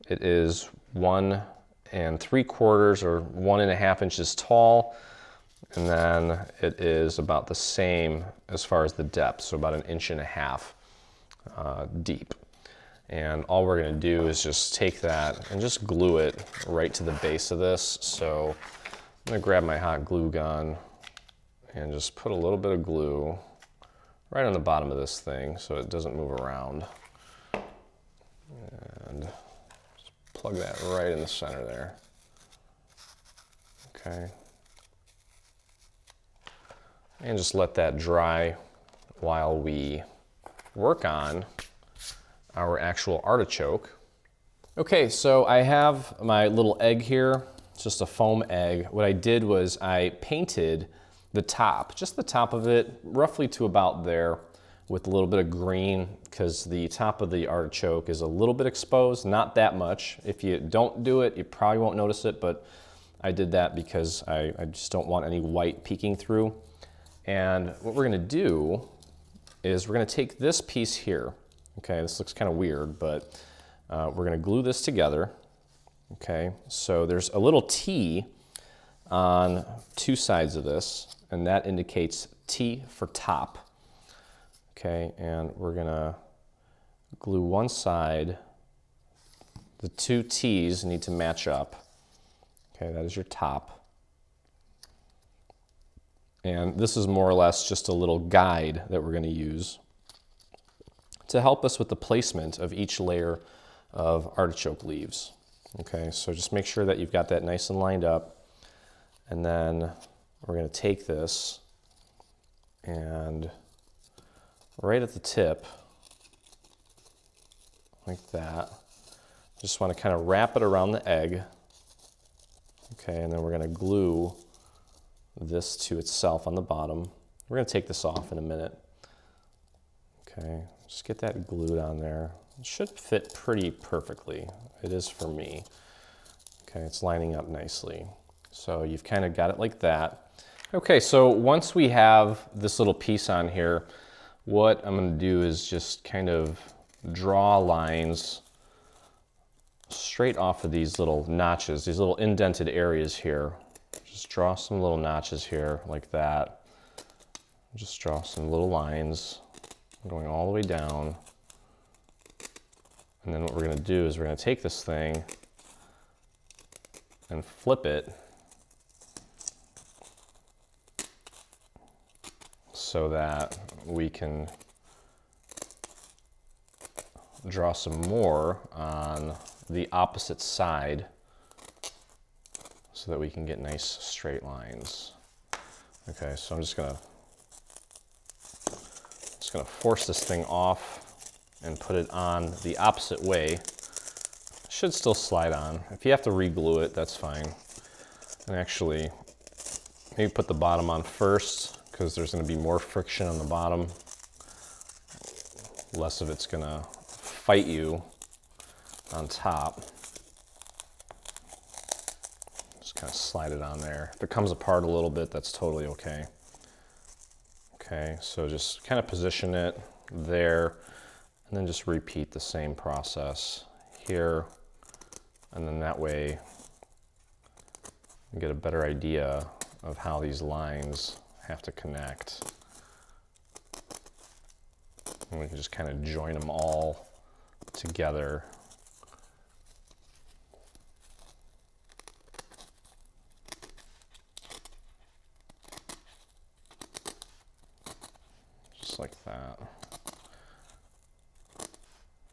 It is 1 3/4 or 1.5 inches tall, and then it is about the same as far as the depth, so about 1.5 inches deep. And all we're going to do is just take that and just glue it right to the base of this. So I'm going to grab my hot glue gun and just put a little bit of glue right on the bottom of this thing so it doesn't move around. And just plug that right in the center there. Okay. And just let that dry while we work on our actual artichoke. Okay, so I have my little egg here. It's just a foam egg. What I did was I painted the top, just the top of it, roughly to about there, with a little bit of green, because the top of the artichoke is a little bit exposed, not that much. If you don't do it, you probably won't notice it, but I did that because I just don't want any white peeking through. And what we're gonna do is we're gonna take this piece here. Okay, this looks kind of weird, but we're gonna glue this together. Okay, so there's a little T on 2 sides of this, and that indicates T for top. Okay, and we're gonna glue one side. The 2 T's need to match up. Okay, that is your top. And this is more or less just a little guide that we're gonna use to help us with the placement of each layer of artichoke leaves. Okay, so just make sure that you've got that nice and lined up. And then we're gonna take this and right at the tip, like that, just wanna kind of wrap it around the egg. Okay, and then we're gonna glue this to itself on the bottom. We're gonna take this off in a minute. Okay, just get that glued on there. It should fit pretty perfectly. It is for me. Okay, it's lining up nicely. So you've kind of got it like that. Okay, so once we have this little piece on here, what I'm gonna do is just kind of draw lines straight off of these little notches, these little indented areas here. Just draw some little notches here like that. Just draw some little lines going all the way down. And then what we're gonna do is we're gonna take this thing and flip it so that we can draw some more on the opposite side so that we can get nice straight lines. Okay, so I'm just gonna force this thing off and put it on the opposite way. It should still slide on. If you have to re-glue it, that's fine. And actually, maybe put the bottom on first, because there's gonna be more friction on the bottom. Less of it's gonna fight you on top. Just kind of slide it on there. If it comes apart a little bit, that's totally okay. Okay, so just kind of position it there, and then just repeat the same process here, and then that way you get a better idea of how these lines have to connect. And we can just kind of join them all together. Just like that.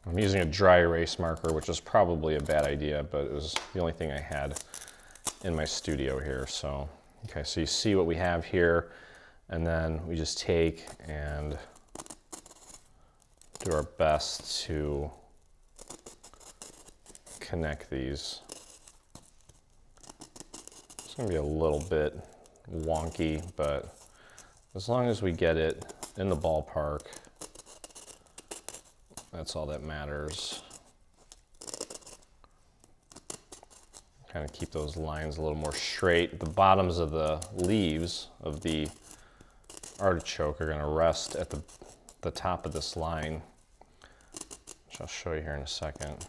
I'm using a dry erase marker, which is probably a bad idea, but it was the only thing I had in my studio here. So, okay, so you see what we have here, and then we just take and do our best to connect these. It's gonna be a little bit wonky, but as long as we get it in the ballpark, that's all that matters. Kind of keep those lines a little more straight. The bottoms of the leaves of the artichoke are gonna rest at the top of this line, which I'll show you here in a second.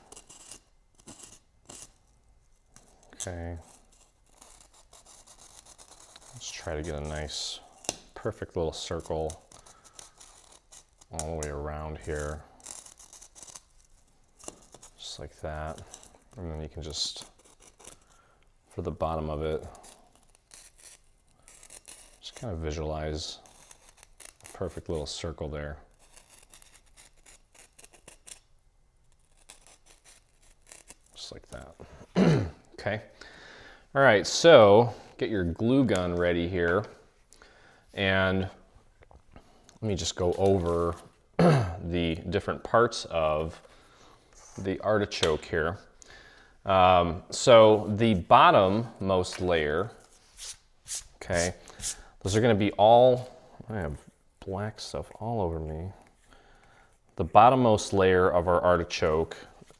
Okay. Let's try to get a nice, perfect little circle all the way around here. Just like that. And then you can just, for the bottom of it, just kind of visualize a perfect little circle there. Just like that. Okay. All right, so get your glue gun ready here. And let me just go over the different parts of the artichoke here. So the bottom-most layer, okay, those are gonna be all, I have black stuff all over me. The bottom-most layer of our artichoke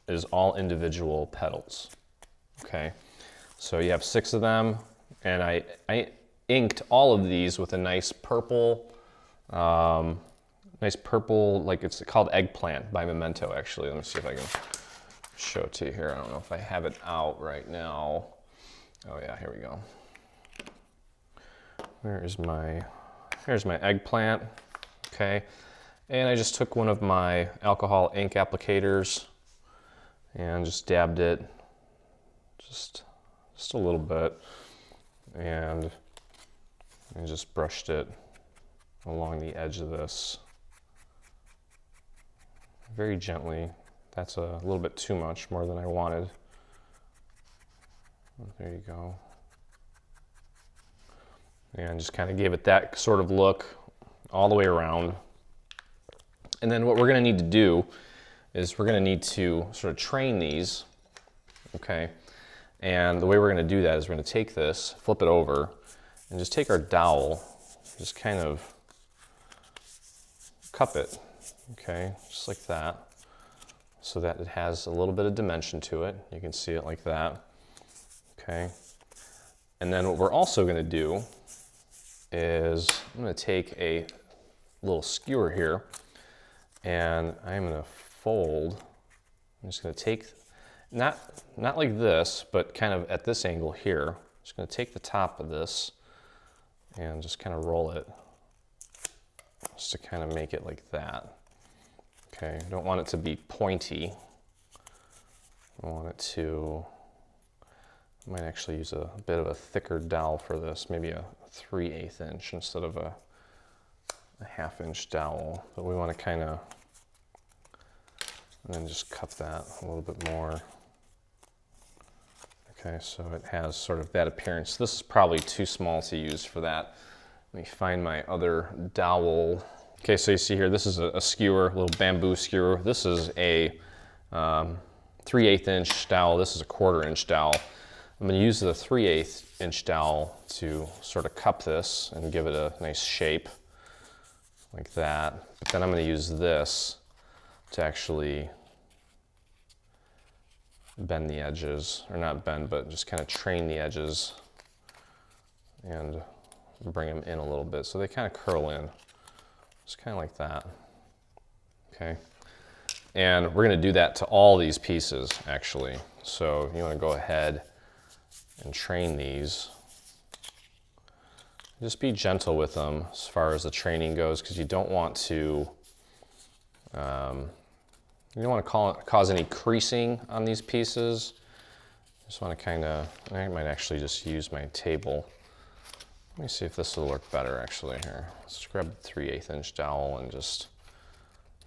is all individual petals, okay? So you have 6 of them, and I inked all of these with a nice purple, like it's called Eggplant by Memento, actually. Let me see if I can show it to you here. I don't know if I have it out right now. Oh yeah, here we go. Here's my eggplant, okay? And I just took one of my alcohol ink applicators and just dabbed it just a little bit, and just brushed it along the edge of this very gently. That's a little bit too much, more than I wanted. There you go. And just kind of gave it that sort of look all the way around. And then what we're gonna need to do is we're gonna need to sort of train these, okay? And the way we're gonna do that is we're gonna take this, flip it over, and just take our dowel, just kind of cup it, okay? Just like that, so that it has a little bit of dimension to it. You can see it like that, okay? And then what we're also gonna do is I'm gonna take a little skewer here, and I'm gonna fold. I'm just gonna take, not like this, but kind of at this angle here. I'm just gonna take the top of this and just kind of roll it, just to kind of make it like that. Okay, I don't want it to be pointy. I want it to, I might actually use a bit of a thicker dowel for this, maybe a 3/8 inch instead of a 1/2 inch dowel. But we want to kind of, and then just cut that a little bit more. Okay, so it has sort of that appearance. This is probably too small to use for that. Let me find my other dowel. Okay, so you see here, this is a skewer, a little bamboo skewer. This is a 3/8 inch dowel. This is a 1/4 inch dowel. I'm gonna use the 3/8 inch dowel to sort of cup this and give it a nice shape, like that. But then I'm gonna use this to actually bend the edges, or not bend, but just kind of train the edges and bring them in a little bit so they kind of curl in. Just kind of like that, okay? And we're gonna do that to all these pieces, actually. So you wanna go ahead and train these. Just be gentle with them as far as the training goes, because you don't want to, you don't want to cause any creasing on these pieces. Just want to kind of, I might actually just use my table. Let me see if this will work better actually here. Let's grab the 3/8 inch dowel and just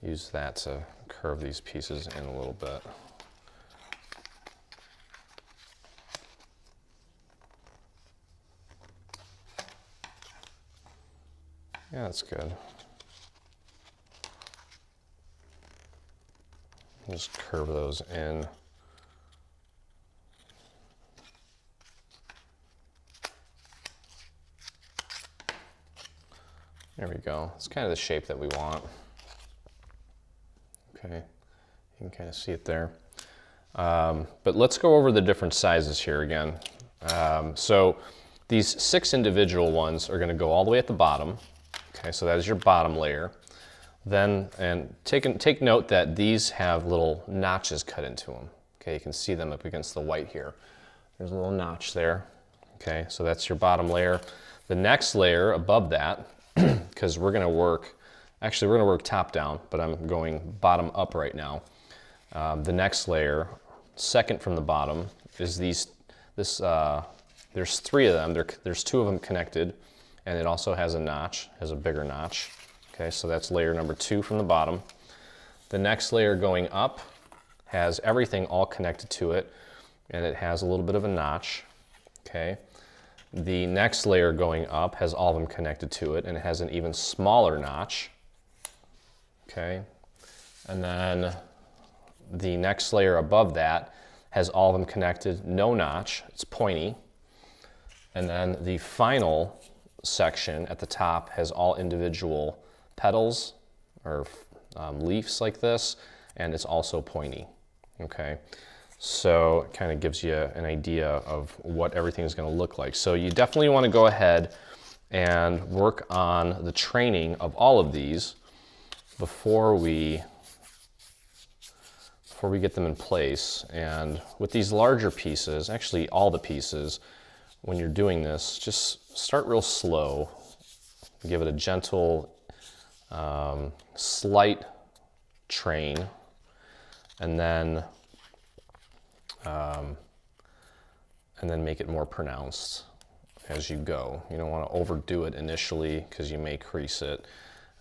use that to curve these pieces in a little bit. Yeah, that's good. Just curve those in. There we go. It's kind of the shape that we want. Okay, you can kind of see it there. But let's go over the different sizes here again. So these 6 individual ones are going to go all the way at the bottom. Okay, so that is your bottom layer. Then, and take note that these have little notches cut into them. Okay, you can see them up against the white here. There's a little notch there. Okay, so that's your bottom layer. The next layer above that, because we're gonna work top down, but I'm going bottom up right now. The next layer, second from the bottom, is there's 3 of them. There's 2 of them connected, and it also has a notch, has a bigger notch. Okay, so that's layer number 2 from the bottom. The next layer going up has everything all connected to it, and it has a little bit of a notch. Okay, the next layer going up has all of them connected to it, and it has an even smaller notch. Okay, and then the next layer above that has all of them connected, no notch, it's pointy. And then the final section at the top has all individual petals or leaves like this, and it's also pointy. Okay, so it kind of gives you an idea of what everything is going to look like. So you definitely want to go ahead and work on the training of all of these before we get them in place. And with these larger pieces, actually all the pieces, when you're doing this, just start real slow, give it a gentle slight train, and then make it more pronounced as you go. You don't want to overdo it initially because you may crease it,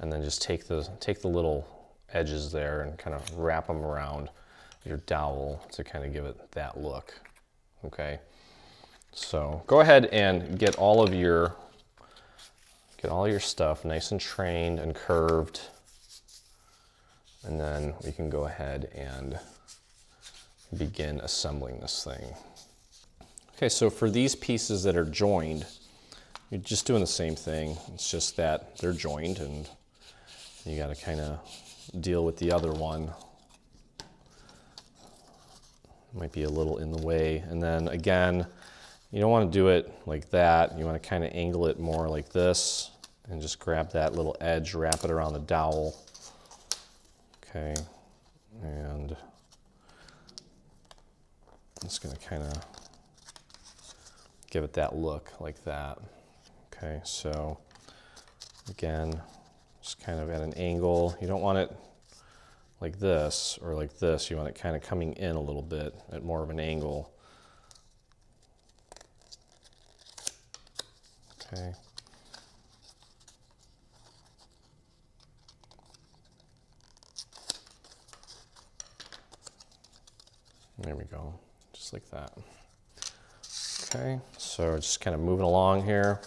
and then just take the little edges there and kind of wrap them around your dowel to kind of give it that look. Okay, so go ahead and get all your stuff nice and trained and curved, and then we can go ahead and begin assembling this thing. Okay, so for these pieces that are joined, you're just doing the same thing. It's just that they're joined, and you got to kind of deal with the other one. Might be a little in the way, and then again, you don't want to do it like that. You want to kind of angle it more like this and just grab that little edge, wrap it around the dowel. Okay, and I'm just going to kind of give it that look like that. Okay, so again, just kind of at an angle. You don't want it like this or like this. You want it kind of coming in a little bit at more of an angle. Okay. There we go, just like that. Okay, so just kind of moving along here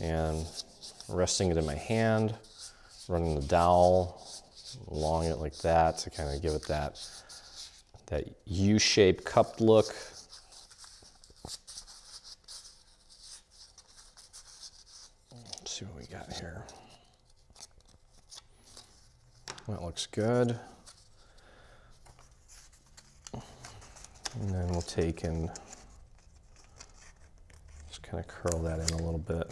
and resting it in my hand, running the dowel along it like that to kind of give it that U-shaped cupped look. Let's see what we got here. That looks good. And then we'll take and just kind of curl that in a little bit.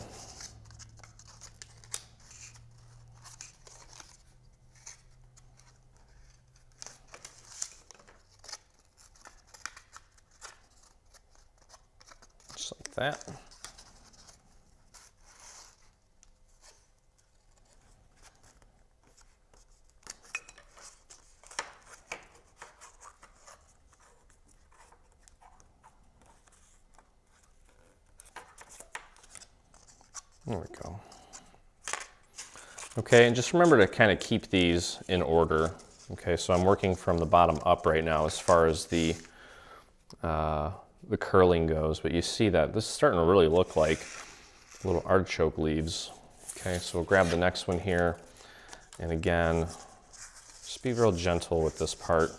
that. There we go. Okay, and just remember to kind of keep these in order. Okay, so I'm working from the bottom up right now as far as the curling goes, but you see that this is starting to really look like little artichoke leaves. Okay, so we'll grab the next one here, and again, just be real gentle with this part,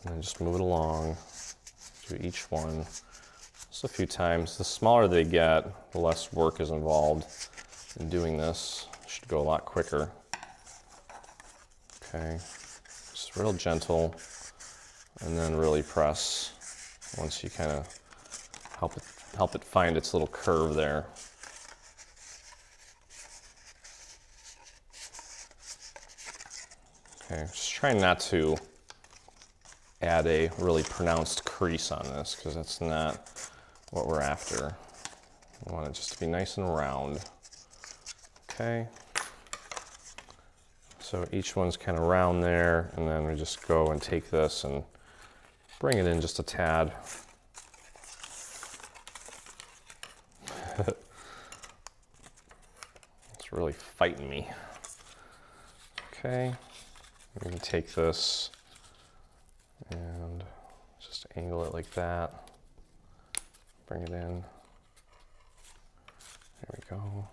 and then just move it along, do each one. Just a few times. The smaller they get, the less work is involved in doing this. It should go a lot quicker. Okay, just real gentle, and then really press once you kind of help it find its little curve there. Okay, just trying not to add a really pronounced crease on this because that's not what we're after. I want it just to be nice and round. Okay. So each one's kind of round there, and then we just go and take this and bring it in just a tad. It's really fighting me. Okay, we can take this and just angle it like that. Bring it in. There we go.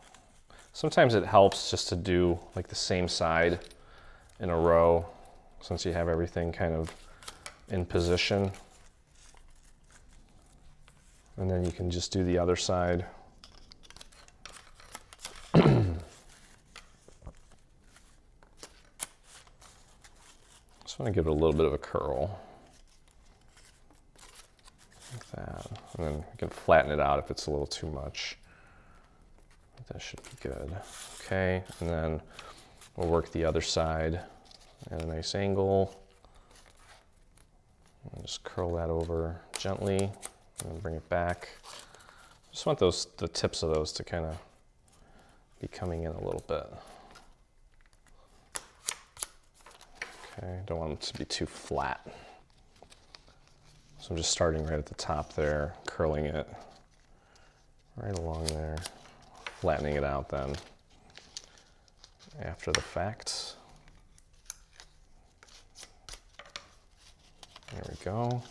Sometimes it helps just to do like the same side in a row since you have everything kind of in position. And then you can just do the other side. Just want to give it a little bit of a curl. Like that. And then you can flatten it out if it's a little too much. That should be good. Okay, and then we'll work the other side at a nice angle. And just curl that over gently and then bring it back. Just want the tips of those to kind of be coming in a little bit. Okay, don't want them to be too flat. So I'm just starting right at the top there, curling it right along there. Flattening it out then after the fact. There we go.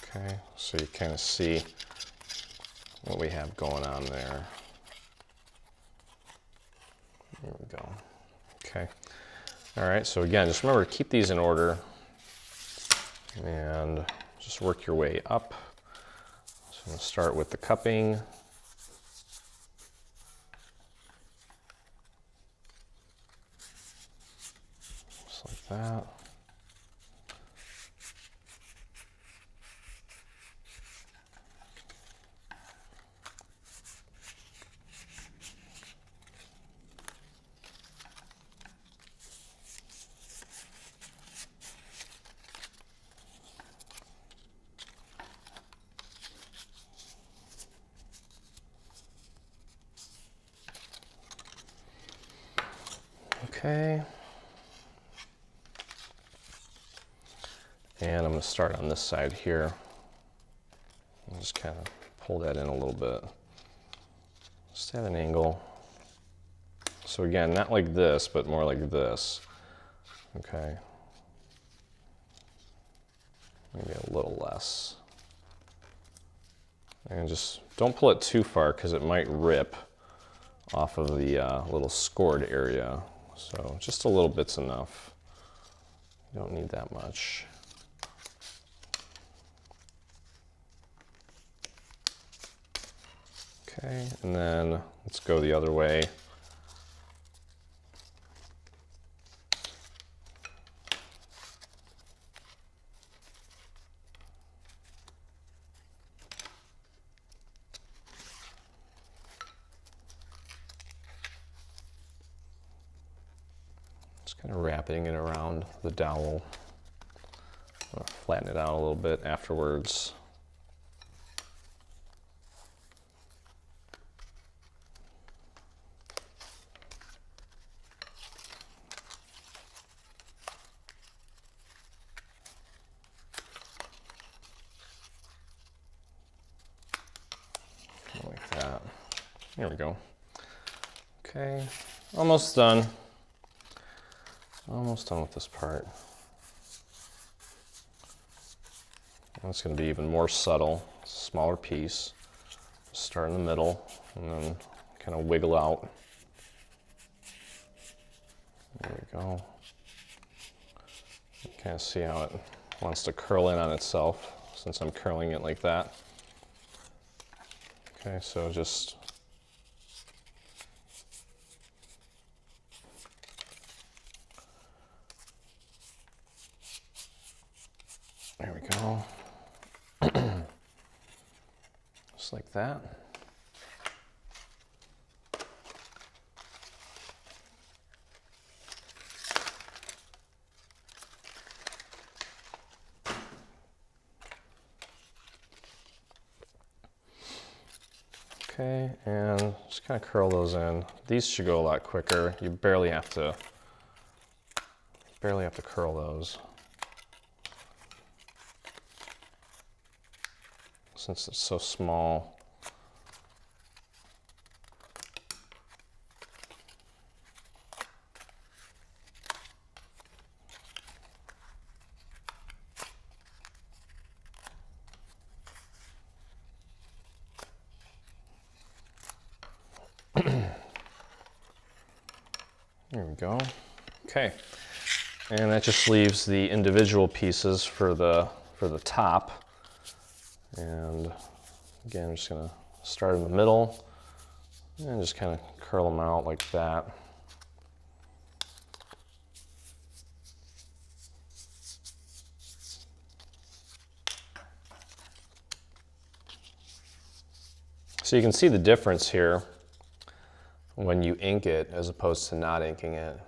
Okay, so you kind of see what we have going on there. There we go. Okay. All right, so again, just remember to keep these in order and just work your way up. So I'm going to start with the cupping. Just like that. Okay. And I'm going to start on this side here. And just kind of pull that in a little bit. Just at an angle. So again, not like this, but more like this. Okay. Maybe a little less. And just don't pull it too far because it might rip off of the little scored area. So just a little bit's enough. You don't need that much. Okay, and then let's go the other way. kind of wrapping it around the dowel. I'll flatten it out a little bit afterwards. Like that. There we go. Okay, almost done. Almost done with this part. And it's going to be even more subtle, smaller piece. Start in the middle and then kind of wiggle out. There we go. You kind of see how it wants to curl in on itself since I'm curling it like that. Okay, so just there we go. Just like that. Okay, and just kind of curl those in. These should go a lot quicker. You barely have to curl those. Since it's so small. There we go. Okay, and that just leaves the individual pieces for the top. And again, I'm just gonna start in the middle and just kind of curl them out like that. So you can see the difference here when you ink it as opposed to not inking it.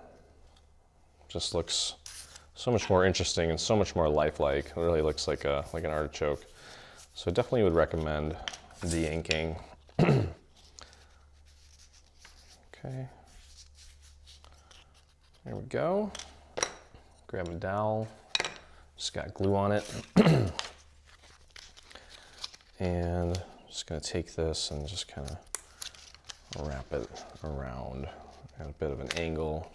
Just looks so much more interesting and so much more lifelike. It really looks like an artichoke. So I definitely would recommend the inking. Okay. There we go. Grab a dowel. Just got glue on it. And just gonna take this and just kind of wrap it around at a bit of an angle.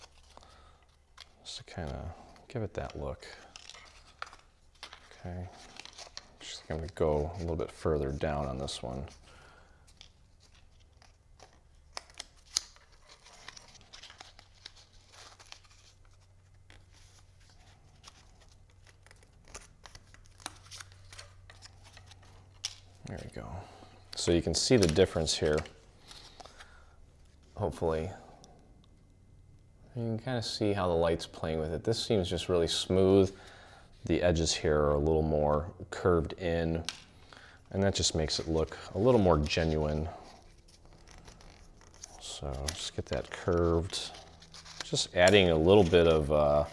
Just to kind of give it that look. Okay. I'm going to go a little bit further down on this one. There we go. So you can see the difference here. Hopefully. You can kind of see how the light's playing with it. This seems just really smooth. The edges here are a little more curved in, and that just makes it look a little more genuine. So just get that curved. Just adding a little bit of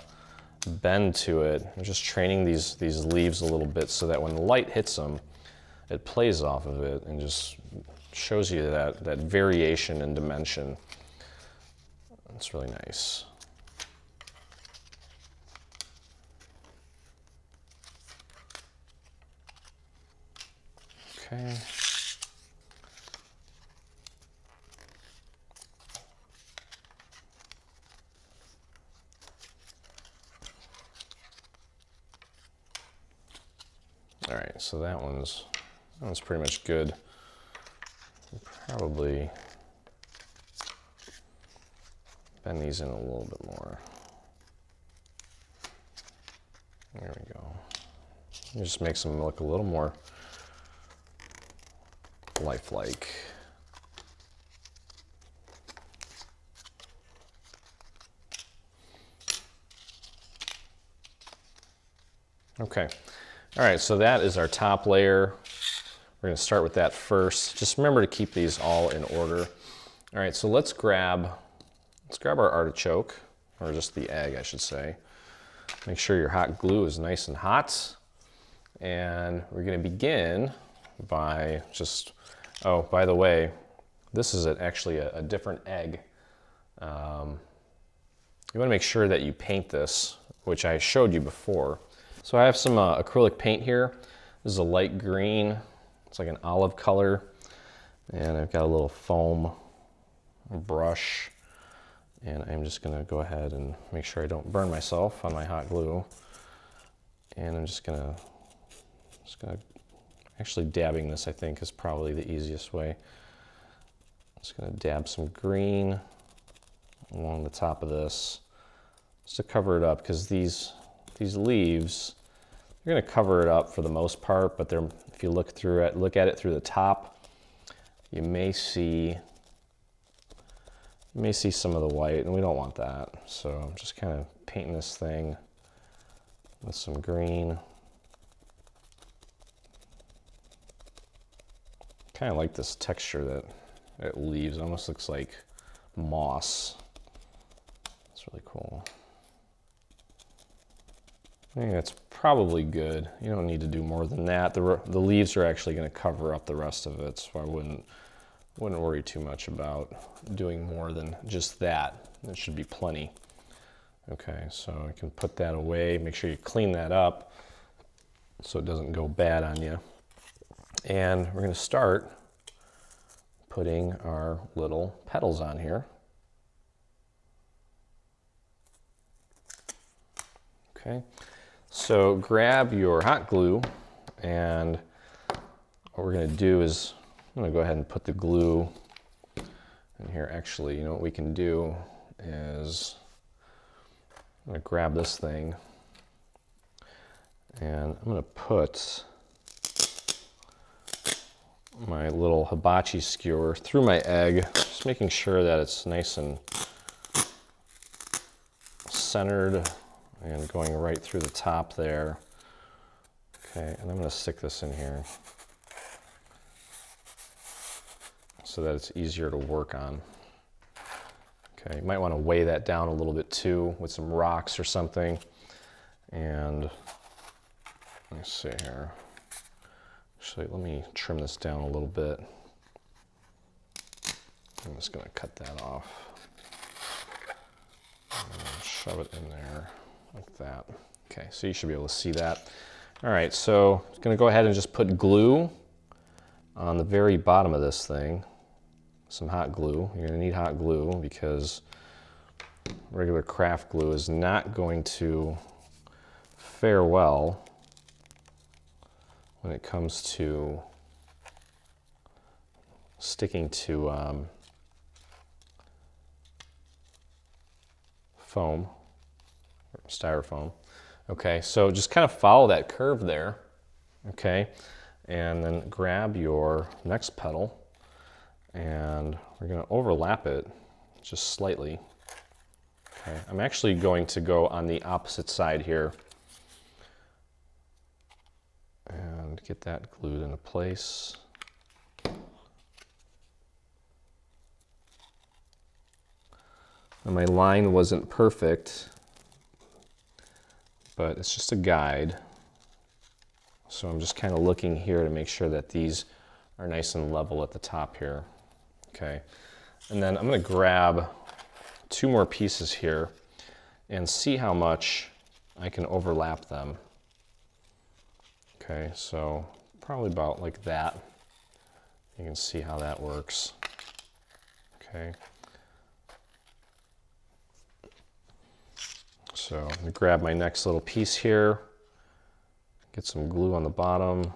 bend to it. I'm just training these leaves a little bit so that when the light hits them, it plays off of it and just shows you that variation in dimension. It's really nice. Okay. All right, so that one's pretty much good. Probably bend these in a little bit more. There we go. It just makes them look a little more lifelike. Okay, all right, so that is our top layer. We're gonna start with that first. Just remember to keep these all in order. All right, so let's grab our artichoke. or just the egg, I should say. Make sure your hot glue is nice and hot. And we're going to begin by just, oh, by the way, this is actually a different egg. You want to make sure that you paint this, which I showed you before. So I have some acrylic paint here. This is a light green. It's like an olive color. And I've got a little foam brush. And I'm just going to go ahead and make sure I don't burn myself on my hot glue. And I'm just going to actually dabbing this, I think, is probably the easiest way. Just going to dab some green along the top of this just to cover it up, because these leaves, you're going to cover it up for the most part, but if you look at it through the top, you may see some of the white, and we don't want that. So I'm just kind of painting this thing with some green. Kind of like this texture that it leaves. It almost looks like moss. It's really cool. I think that's probably good. You don't need to do more than that. The leaves are actually going to cover up the rest of it, so I wouldn't worry too much about doing more than just that. It should be plenty. Okay, so I can put that away. Make sure you clean that up so it doesn't go bad on you. And we're going to start putting our little petals on here. Okay, so grab your hot glue, and what we're going to do is I'm going to go ahead and put the glue in here. Actually, you know what we can do is I'm going to grab this thing, and I'm going to put my little hibachi skewer through my egg, just making sure that it's nice and centered and going right through the top there. Okay, and I'm going to stick this in here so that it's easier to work on. Okay, you might want to weigh that down a little bit too with some rocks or something. And let me see here. Actually, let me trim this down a little bit. I'm just going to cut that off. And shove it in there like that. Okay, so you should be able to see that. All right, so I'm going to go ahead and just put glue on the very bottom of this thing. Some hot glue. You're going to need hot glue because regular craft glue is not going to fare well when it comes to sticking to foam, or styrofoam. Okay, so just kind of follow that curve there, okay, and then grab your next petal, and we're going to overlap it just slightly. Okay, I'm actually going to go on the opposite side here and get that glued into place. And my line wasn't perfect, but it's just a guide. So I'm just kind of looking here to make sure that these are nice and level at the top here. Okay, and then I'm going to grab 2 more pieces here and see how much I can overlap them. Okay, so probably about like that. You can see how that works. Okay. So I'm going to grab my next little piece here, get some glue on the bottom. Make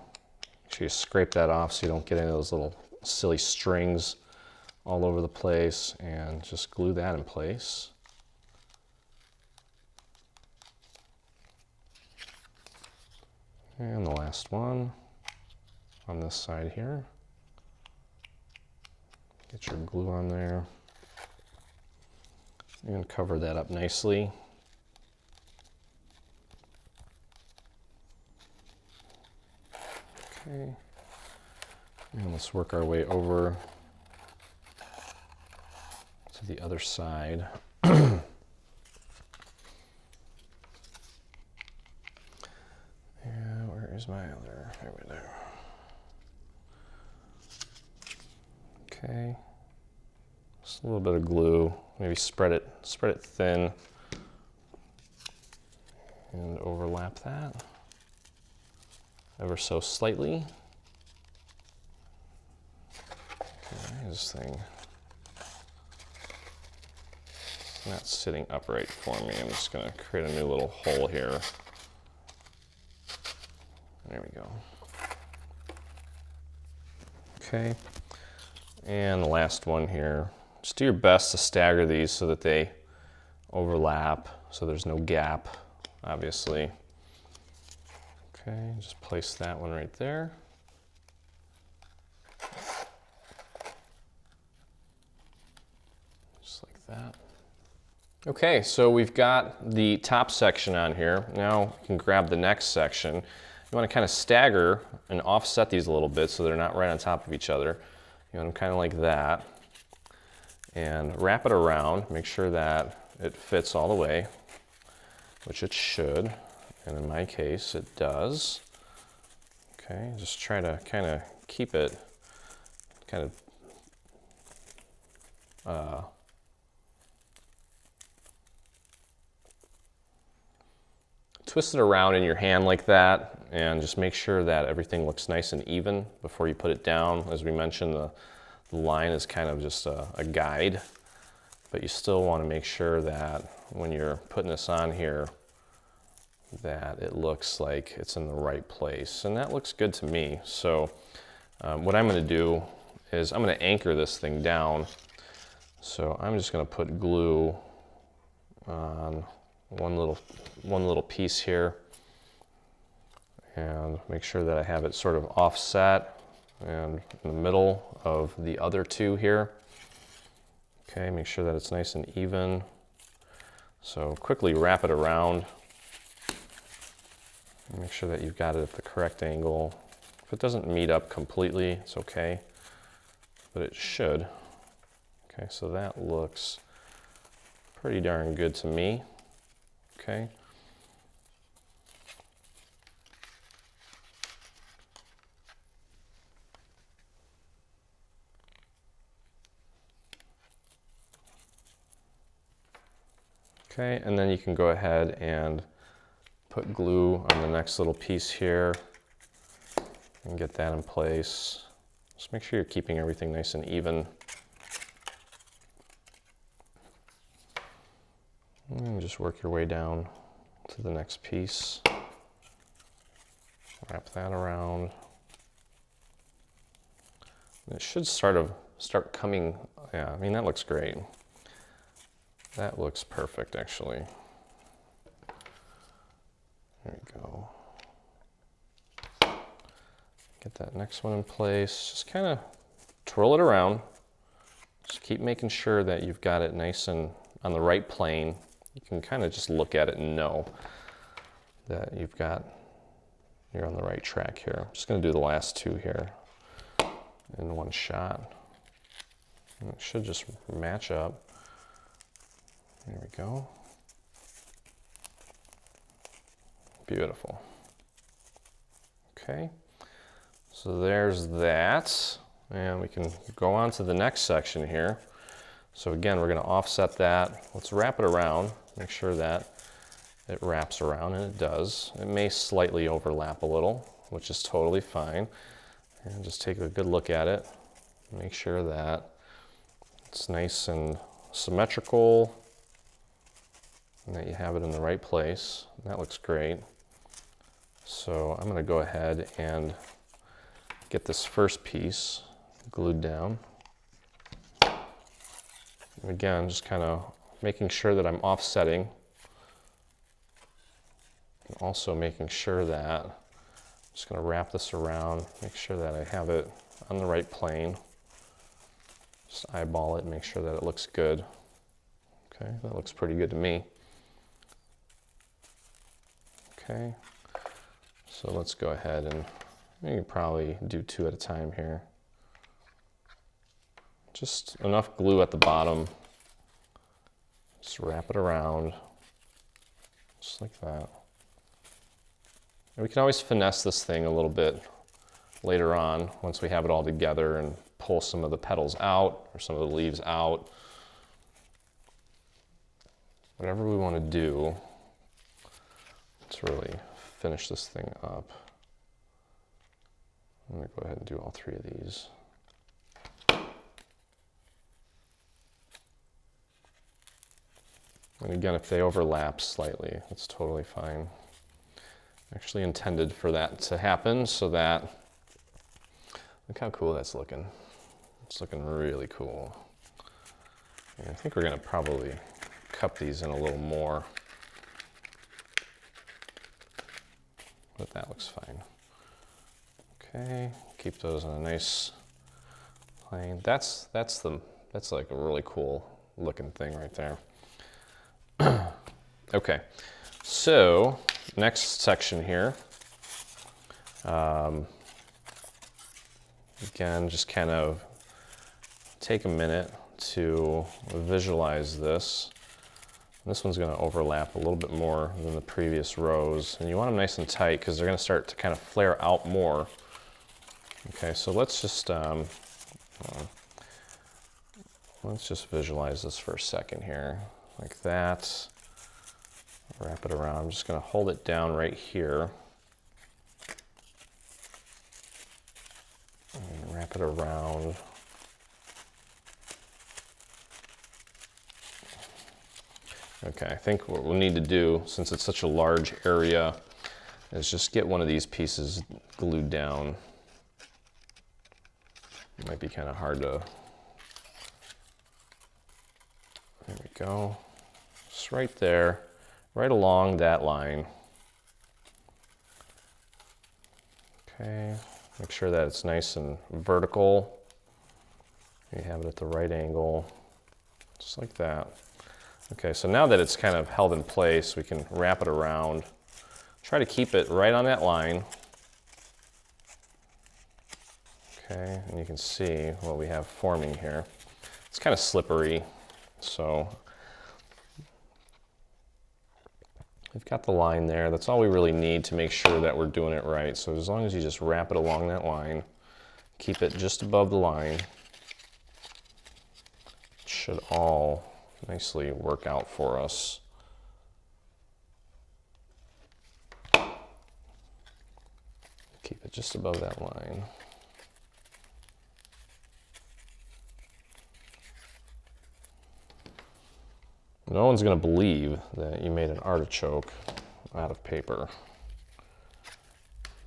sure you scrape that off so you don't get any of those little silly strings all over the place, and just glue that in place. And the last one on this side here. Get your glue on there and cover that up nicely. Okay, and let's work our way over to the other side. my other, here we go. Okay, just a little bit of glue, maybe spread it thin and overlap that ever so slightly. Okay, this thing not sitting upright for me. I'm just going to create a new little hole here. There we go. Okay, and the last one here. Just do your best to stagger these so that they overlap, so there's no gap, obviously. Okay, just place that one right there. Just like that. Okay, so we've got the top section on here. Now you can grab the next section. You want to kind of stagger and offset these a little bit so they're not right on top of each other. You want them kind of like that. And wrap it around, make sure that it fits all the way, which it should. And in my case, it does. Okay, just try to kind of keep it kind of twist it around in your hand like that, and just make sure that everything looks nice and even before you put it down. As we mentioned, the line is kind of just a guide, but you still want to make sure that when you're putting this on here that it looks like it's in the right place, and that looks good to me. So what I'm going to do is I'm going to anchor this thing down. So I'm just going to put glue on one little piece here and make sure that I have it sort of offset and in the middle of the other two here. Okay, make sure that it's nice and even. So quickly wrap it around. Make sure that you've got it at the correct angle. If it doesn't meet up completely, it's okay, but it should. Okay, so that looks pretty darn good to me. Okay. Okay, and then you can go ahead and put glue on the next little piece here and get that in place. Just make sure you're keeping everything nice and even. And just work your way down to the next piece. Wrap that around. And it should start coming, yeah, I mean, that looks great. That looks perfect, actually. There we go. Get that next one in place. Just kind of twirl it around. Just keep making sure that you've got it nice and on the right plane. You can kind of just look at it and know that you're on the right track here. I'm just going to do the last two here in one shot. And it should just match up. There we go. Beautiful. Okay, so there's that. And we can go on to the next section here. So again, we're going to offset that. Let's wrap it around. Make sure that it wraps around, and it does. It may slightly overlap a little, which is totally fine. And just take a good look at it. Make sure that it's nice and symmetrical and that you have it in the right place. That looks great. So I'm going to go ahead and get this first piece glued down. And again, just kind of making sure that I'm offsetting. And also making sure that I'm just going to wrap this around, make sure that I have it on the right plane. Just eyeball it and make sure that it looks good. Okay, that looks pretty good to me. Okay, so let's go ahead and you can probably do two at a time here. Just enough glue at the bottom. Just wrap it around, just like that. And we can always finesse this thing a little bit later on once we have it all together and pull some of the petals out or some of the leaves out. Whatever we want to do, let's really finish this thing up. I'm going to go ahead and do all three of these. And again, if they overlap slightly, that's totally fine. Actually intended for that to happen so that, look how cool that's looking. It's looking really cool. And I think we're going to probably cup these in a little more, but that looks fine. Okay, keep those on a nice plane. That's like a really cool looking thing right there. Okay, so next section here. Again, just kind of take a minute to visualize this. This one's going to overlap a little bit more than the previous rows, and you want them nice and tight because they're going to start to kind of flare out more. Okay, so let's just visualize this for a second here, like that. Wrap it around. I'm just going to hold it down right here. And wrap it around. Okay, I think what we'll need to do, since it's such a large area, is just get one of these pieces glued down. It might be kind of hard to... There we go. Just right there, right along that line. Okay, make sure that it's nice and vertical. You have it at the right angle, just like that. Okay, so now that it's kind of held in place, we can wrap it around. Try to keep it right on that line. Okay, and you can see what we have forming here. It's kind of slippery, so we've got the line there. That's all we really need to make sure that we're doing it right. So as long as you just wrap it along that line, keep it just above the line, it should all nicely work out for us. Keep it just above that line. No one's going to believe that you made an artichoke out of paper,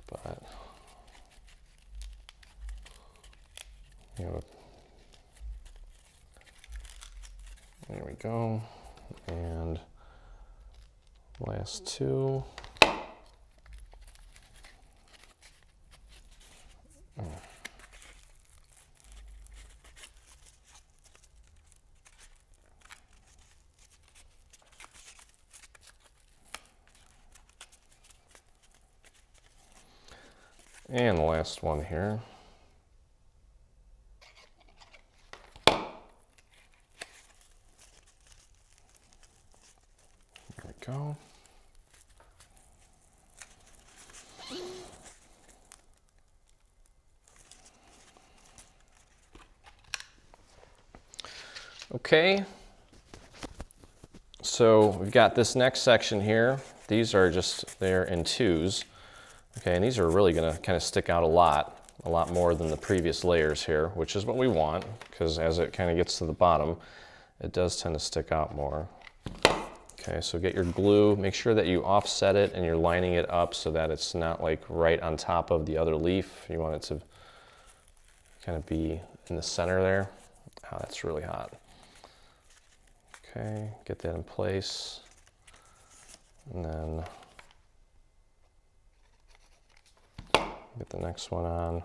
but you know, there we go. And last two. And the last one here. There we go. Okay, so we've got this next section here. These are just there in twos. Okay, and these are really going to kind of stick out a lot more than the previous layers here, which is what we want, because as it kind of gets to the bottom, it does tend to stick out more. Okay, so get your glue, make sure that you offset it and you're lining it up so that it's not like right on top of the other leaf. You want it to kind of be in the center there. Oh, that's really hot. Okay, get that in place, and then get the next one on.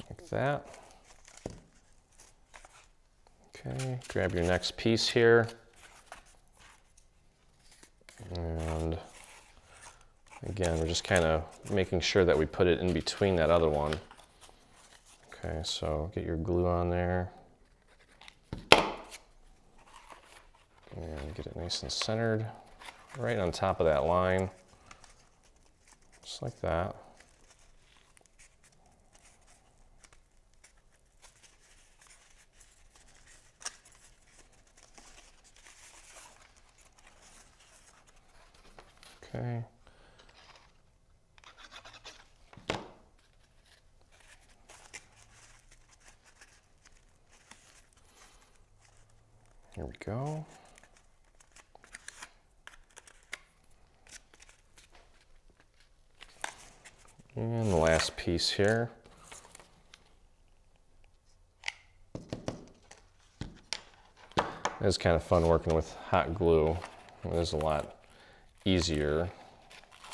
Like that. Okay, grab your next piece here. And again, we're just kind of making sure that we put it in between that other one. Okay, so get your glue on there. Nice and centered, right on top of that line, just like that. Okay. Here we go. And the last piece here. It's kind of fun working with hot glue. It is a lot easier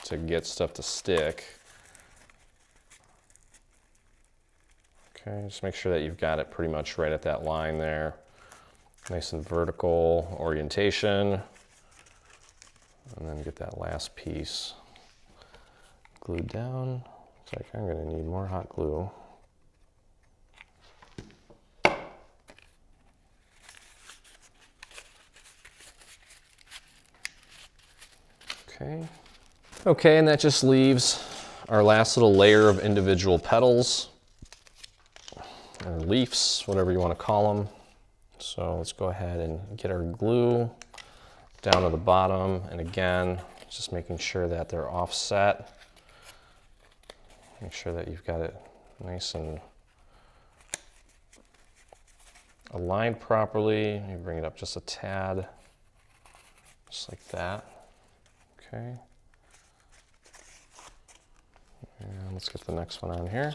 to get stuff to stick. Okay, just make sure that you've got it pretty much right at that line there. Nice and vertical orientation. And then get that last piece glued down. Looks like I'm gonna need more hot glue. Okay. Okay, and that just leaves our last little layer of individual petals, or leaves, whatever you want to call them. So let's go ahead and get our glue down to the bottom, and again, just making sure that they're offset. Make sure that you've got it nice and aligned properly. You bring it up just a tad, just like that. Okay. And let's get the next one on here.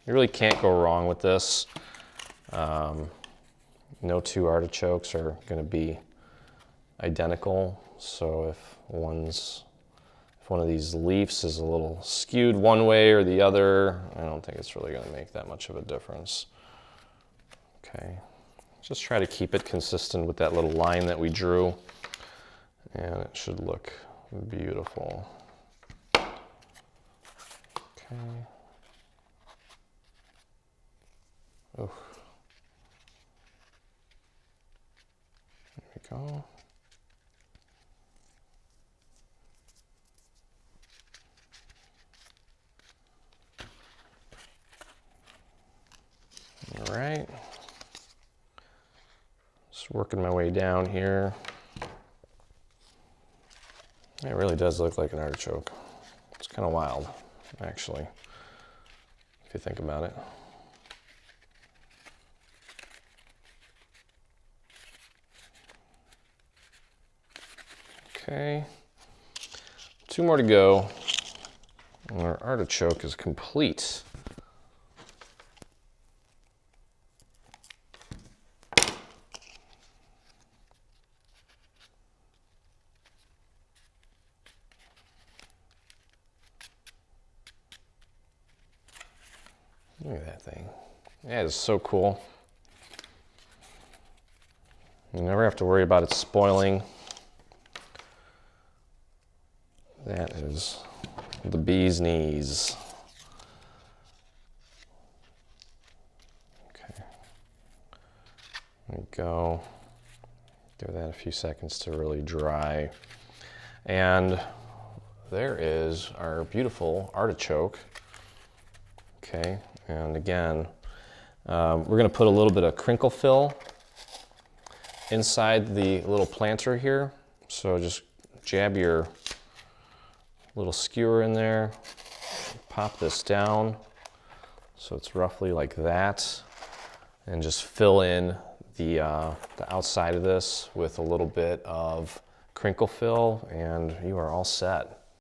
You really can't go wrong with this. No two artichokes are going to be identical. So if one of these leaves is a little skewed one way or the other, I don't think it's really going to make that much of a difference. Okay. Just try to keep it consistent with that little line that we drew, and it should look beautiful. Okay. Oh. There we go. All right. Just working my way down here. It really does look like an artichoke. It's kind of wild, actually, if you think about it. Okay, 2 more to go, and our artichoke is complete. Look at that thing. Yeah, it's so cool. You never have to worry about it spoiling. That is the bee's knees. Okay. There we go. Give that a few seconds to really dry. And there is our beautiful artichoke. Okay, and again, we're going to put a little bit of crinkle fill inside the little planter here. So just jab your little skewer in there, pop this down so it's roughly like that, and just fill in the outside of this with a little bit of crinkle fill, and you are all set.